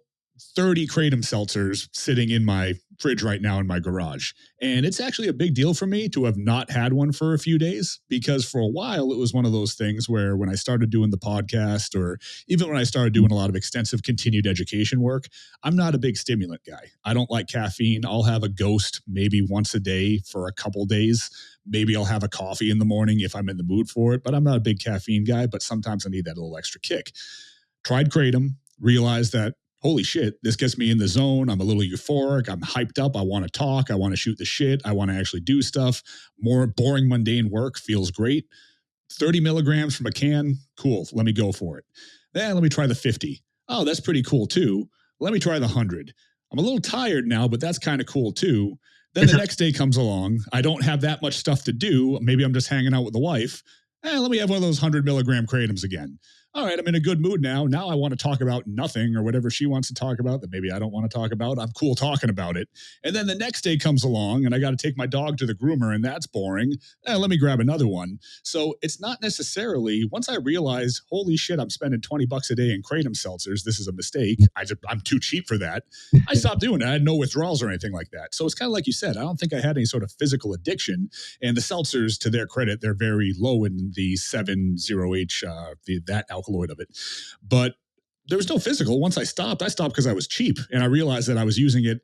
30 Kratom seltzers sitting in my fridge right now in my garage. And it's actually a big deal for me to have not had one for a few days, because for a while it was one of those things where when I started doing the podcast, or even when I started doing a lot of extensive continued education work, I'm not a big stimulant guy. I don't like caffeine. I'll have a Ghost maybe once a day for a couple days. Maybe I'll have a coffee in the morning if I'm in the mood for it, but I'm not a big caffeine guy, but sometimes I need that little extra kick. Tried Kratom, realized that holy shit, this gets me in the zone. I'm a little euphoric. I'm hyped up. I want to talk. I want to shoot the shit. I want to actually do stuff. More boring, mundane work feels great. 30 milligrams from a can. Cool. Let me go for it. Then let me try the 50. Oh, that's pretty cool too. Let me try the 100. I'm a little tired now, but that's kind of cool too. Then the next day comes along. I don't have that much stuff to do. Maybe I'm just hanging out with the wife. Let me have one of those 100 milligram Kratoms again. all right, I'm in a good mood now. Now I want to talk about nothing or whatever she wants to talk about that maybe I don't want to talk about. I'm cool talking about it. And then the next day comes along and I got to take my dog to the groomer and that's boring. Let me grab another one. So it's not necessarily, once I realize, holy shit, I'm spending $20 a day in Kratom seltzers. This is a mistake. I'm too cheap for that. I stopped doing it. I had no withdrawals or anything like that. So it's kind of like you said, I don't think I had any sort of physical addiction. And the seltzers, to their credit, they're very low in the 7-0H, that alkaloid of it. But there was no physical. Once I stopped because I was cheap and I realized that I was using it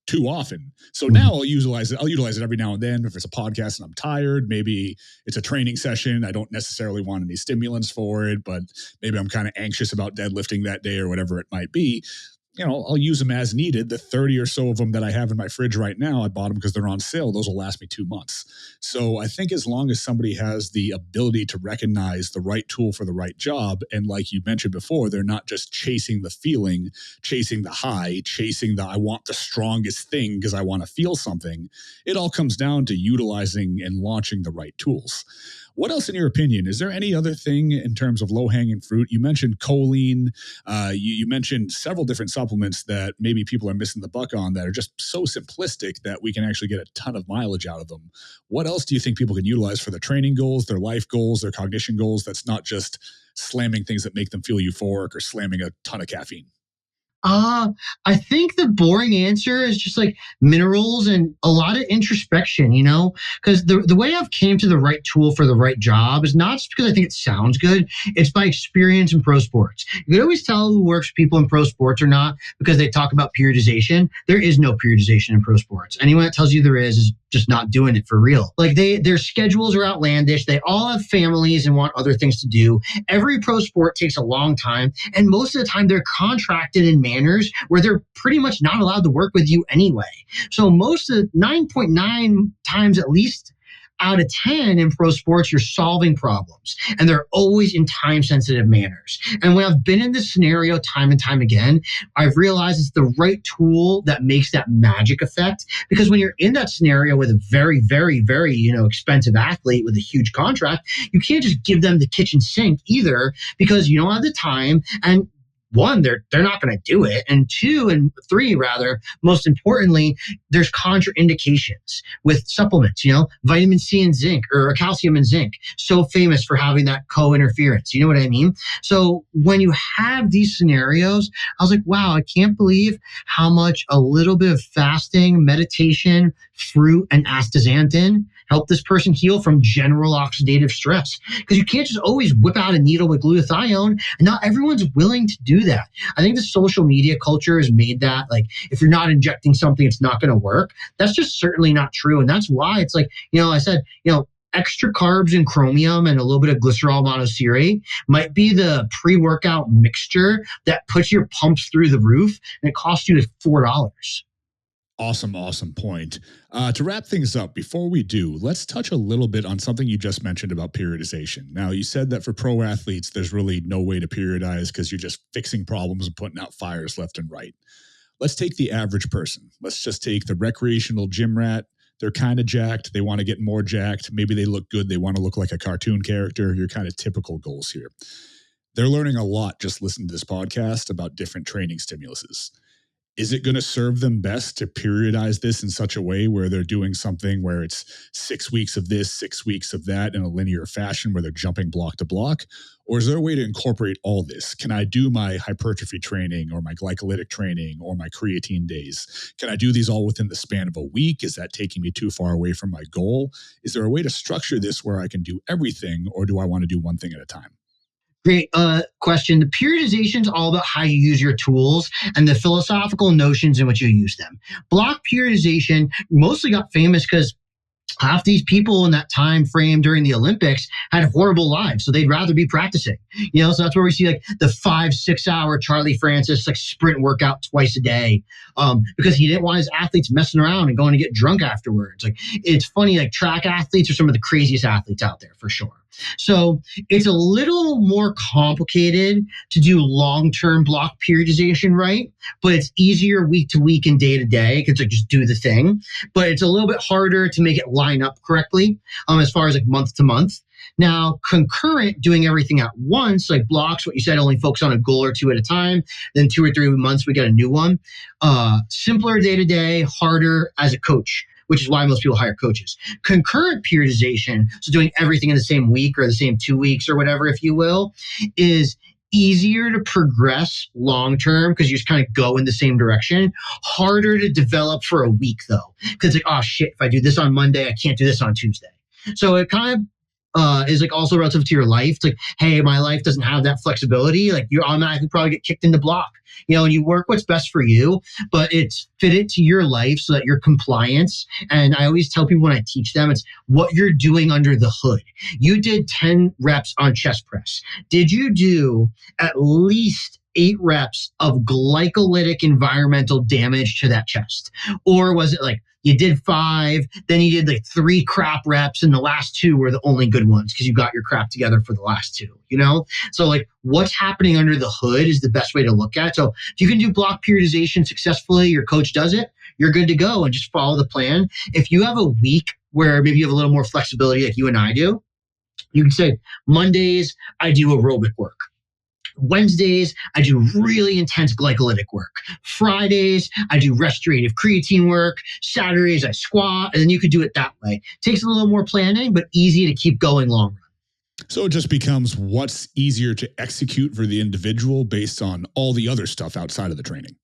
too often. So now I'll utilize it every now and then. If it's a podcast and I'm tired, maybe it's a training session. I don't necessarily want any stimulants for it, but maybe I'm kind of anxious about deadlifting that day or whatever it might be. I'll use them as needed. The 30 or so of them that I have in my fridge right now, I bought them because they're on sale. Those will last me 2 months. So I think as long as somebody has the ability to recognize the right tool for the right job, and like you mentioned before, they're not just chasing the feeling, chasing the high, chasing the I want the strongest thing because I want to feel something. It all comes down to utilizing and launching the right tools. What else, in your opinion, is there any other thing in terms of low-hanging fruit? You mentioned choline. You mentioned several different supplements that maybe people are missing the buck on that are just so simplistic that we can actually get a ton of mileage out of them. What else do you think people can utilize for their training goals, their life goals, their cognition goals that's not just slamming things that make them feel euphoric or slamming a ton of caffeine? I think the boring answer is just like minerals and a lot of introspection, because the way I've came to the right tool for the right job is not just because I think it sounds good. It's by experience in pro sports. You can always tell who works for people in pro sports or not because they talk about periodization. There is no periodization in pro sports. Anyone that tells you there is just not doing it for real. Like their schedules are outlandish. They all have families and want other things to do. Every pro sport takes a long time. And most of the time they're contracted in manners where they're pretty much not allowed to work with you anyway. So most of 9.9 times at least out of 10 in pro sports, you're solving problems and they're always in time sensitive manners. And when I've been in this scenario time and time again, I've realized it's the right tool that makes that magic effect. Because when you're in that scenario with a very, very, very, expensive athlete with a huge contract, you can't just give them the kitchen sink either because you don't have the time. And one, they're not going to do it. And two, and three, rather, most importantly, there's contraindications with supplements, vitamin C and zinc or calcium and zinc, so famous for having that co-interference. You know what I mean? So when you have these scenarios, I was like, wow, I can't believe how much a little bit of fasting, meditation, fruit, and astaxanthin help this person heal from general oxidative stress. Because you can't just always whip out a needle with glutathione, and not everyone's willing to do that. I think the social media culture has made that, like, if you're not injecting something, it's not going to work. That's just certainly not true. And that's why it's like, I said, extra carbs and chromium and a little bit of glycerol monocerate might be the pre-workout mixture that puts your pumps through the roof, and it costs you $4. Awesome point. To wrap things up, before we do, let's touch a little bit on something you just mentioned about periodization. Now, you said that for pro athletes, there's really no way to periodize because you're just fixing problems and putting out fires left and right. Let's take the average person. Let's just take the recreational gym rat. They're kind of jacked. They want to get more jacked. Maybe they look good. They want to look like a cartoon character. Your kind of typical goals here. They're learning a lot just listening to this podcast about different training stimuluses. Is it going to serve them best to periodize this in such a way where they're doing something where it's 6 weeks of this, 6 weeks of that in a linear fashion where they're jumping block to block? Or is there a way to incorporate all this? Can I do my hypertrophy training or my glycolytic training or my creatine days? Can I do these all within the span of a week? Is that taking me too far away from my goal? Is there a way to structure this where I can do everything, or do I want to do one thing at a time? Great question. The periodization is all about how you use your tools and the philosophical notions in which you use them. Block periodization mostly got famous because half these people in that time frame during the Olympics had horrible lives, so they'd rather be practicing. So that's where we see like the 5-6 hour Charlie Francis like sprint workout twice a day, because he didn't want his athletes messing around and going to get drunk afterwards. Like, it's funny, like track athletes are some of the craziest athletes out there for sure. So it's a little more complicated to do long-term block periodization right, but it's easier week to week and day to day because like just do the thing. But it's a little bit harder to make it line up correctly as far as like month to month. Now, concurrent, doing everything at once, like blocks, what you said, only focus on a goal or two at a time. Then 2 or 3 months, we get a new one. Simpler day to day, harder as a coach, which is why most people hire coaches. Concurrent periodization, so doing everything in the same week or the same 2 weeks or whatever, if you will, is easier to progress long term because you just kind of go in the same direction. Harder to develop for a week though, because like, oh shit, if I do this on Monday, I can't do this on Tuesday. So it kind of is like also relative to your life. It's like, hey, my life doesn't have that flexibility. Like you automatically probably get kicked into block, and you work what's best for you, but it's fit it to your life so that your compliance. And I always tell people when I teach them, it's what you're doing under the hood. You did 10 reps on chest press. Did you do at least 8 reps of glycolytic environmental damage to that chest? Or was it like, you did 5, then you did like 3 crap reps, and the last 2 were the only good ones because you got your crap together for the last 2, So like what's happening under the hood is the best way to look at. So if you can do block periodization successfully, your coach does it, you're good to go and just follow the plan. If you have a week where maybe you have a little more flexibility like you and I do, you can say, Mondays, I do aerobic work. Wednesdays, I do really intense glycolytic work. Fridays, I do restorative creatine work. Saturdays, I squat. And then you could do it that way. Takes a little more planning, but easy to keep going long run. So it just becomes what's easier to execute for the individual based on all the other stuff outside of the training.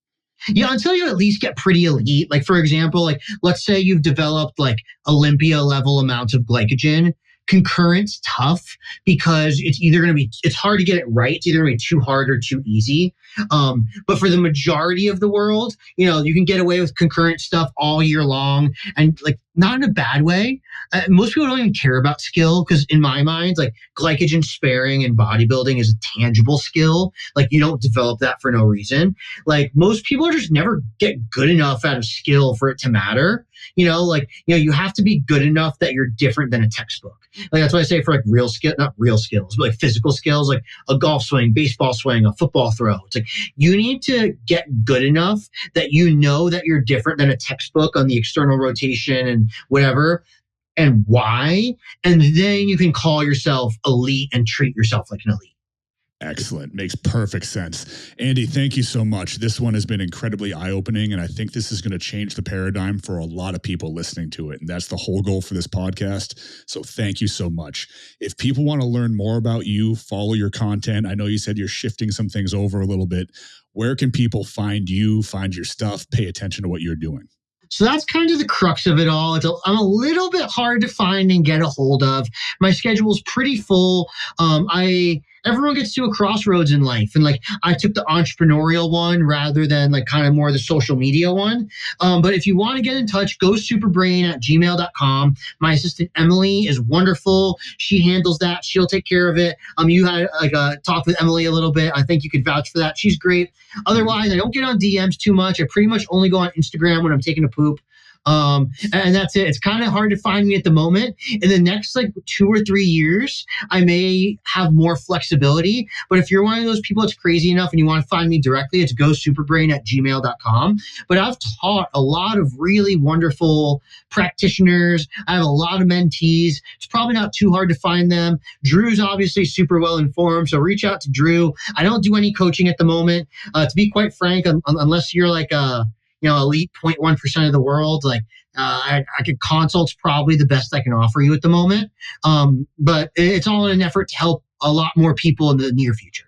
Yeah, until you at least get pretty elite. Like, for example, like let's say you've developed like Olympia level amounts of glycogen. Concurrent's tough because it's hard to get it right. It's either going to be too hard or too easy. But for the majority of the world, you can get away with concurrent stuff all year long and like not in a bad way. Most people don't even care about skill because in my mind, like glycogen sparing and bodybuilding is a tangible skill. Like you don't develop that for no reason. Like most people just never get good enough at a skill for it to matter. You have to be good enough that you're different than a textbook. Like that's why I say for like real skill, not real skills, but like physical skills, like a golf swing, baseball swing, a football throw. It's like you need to get good enough that that you're different than a textbook on the external rotation and whatever and why. And then you can call yourself elite and treat yourself like an elite. Excellent. Makes perfect sense. Andy, thank you so much. This one has been incredibly eye-opening, and I think this is going to change the paradigm for a lot of people listening to it. And that's the whole goal for this podcast. So thank you so much. If people want to learn more about you, follow your content, I know you said you're shifting some things over a little bit. Where can people find you, find your stuff, pay attention to what you're doing? So that's kind of the crux of it all. I'm a little bit hard to find and get a hold of. My schedule is pretty full. Everyone gets to a crossroads in life. And like, I took the entrepreneurial one rather than like kind of more the social media one. But if you want to get in touch, go superbrain@gmail.com. My assistant, Emily, is wonderful. She handles that. She'll take care of it. You had like a talk with Emily a little bit. I think you could vouch for that. She's great. Otherwise, I don't get on DMs too much. I pretty much only go on Instagram when I'm taking a poop. And that's it. It's kind of hard to find me at the moment. In the next like 2 or 3 years, I may have more flexibility. But if you're one of those people that's crazy enough and you want to find me directly, it's gosuperbrain@gmail.com. But I've taught a lot of really wonderful practitioners. I have a lot of mentees. It's probably not too hard to find them. Drew's obviously super well informed, so reach out to Drew. I don't do any coaching at the moment. To be quite frank, unless you're like elite 0.1% of the world, like I could consult's probably the best I can offer you at the moment. But it's all in an effort to help a lot more people in the near future.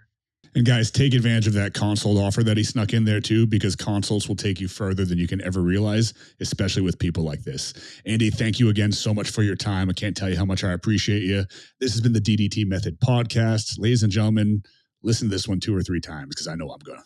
And guys, take advantage of that consult offer that he snuck in there too, because consults will take you further than you can ever realize, especially with people like this. Andy, thank you again so much for your time. I can't tell you how much I appreciate you. This has been the DDT Method Podcast. Ladies and gentlemen, listen to this one 2 or 3 times because I know I'm going to.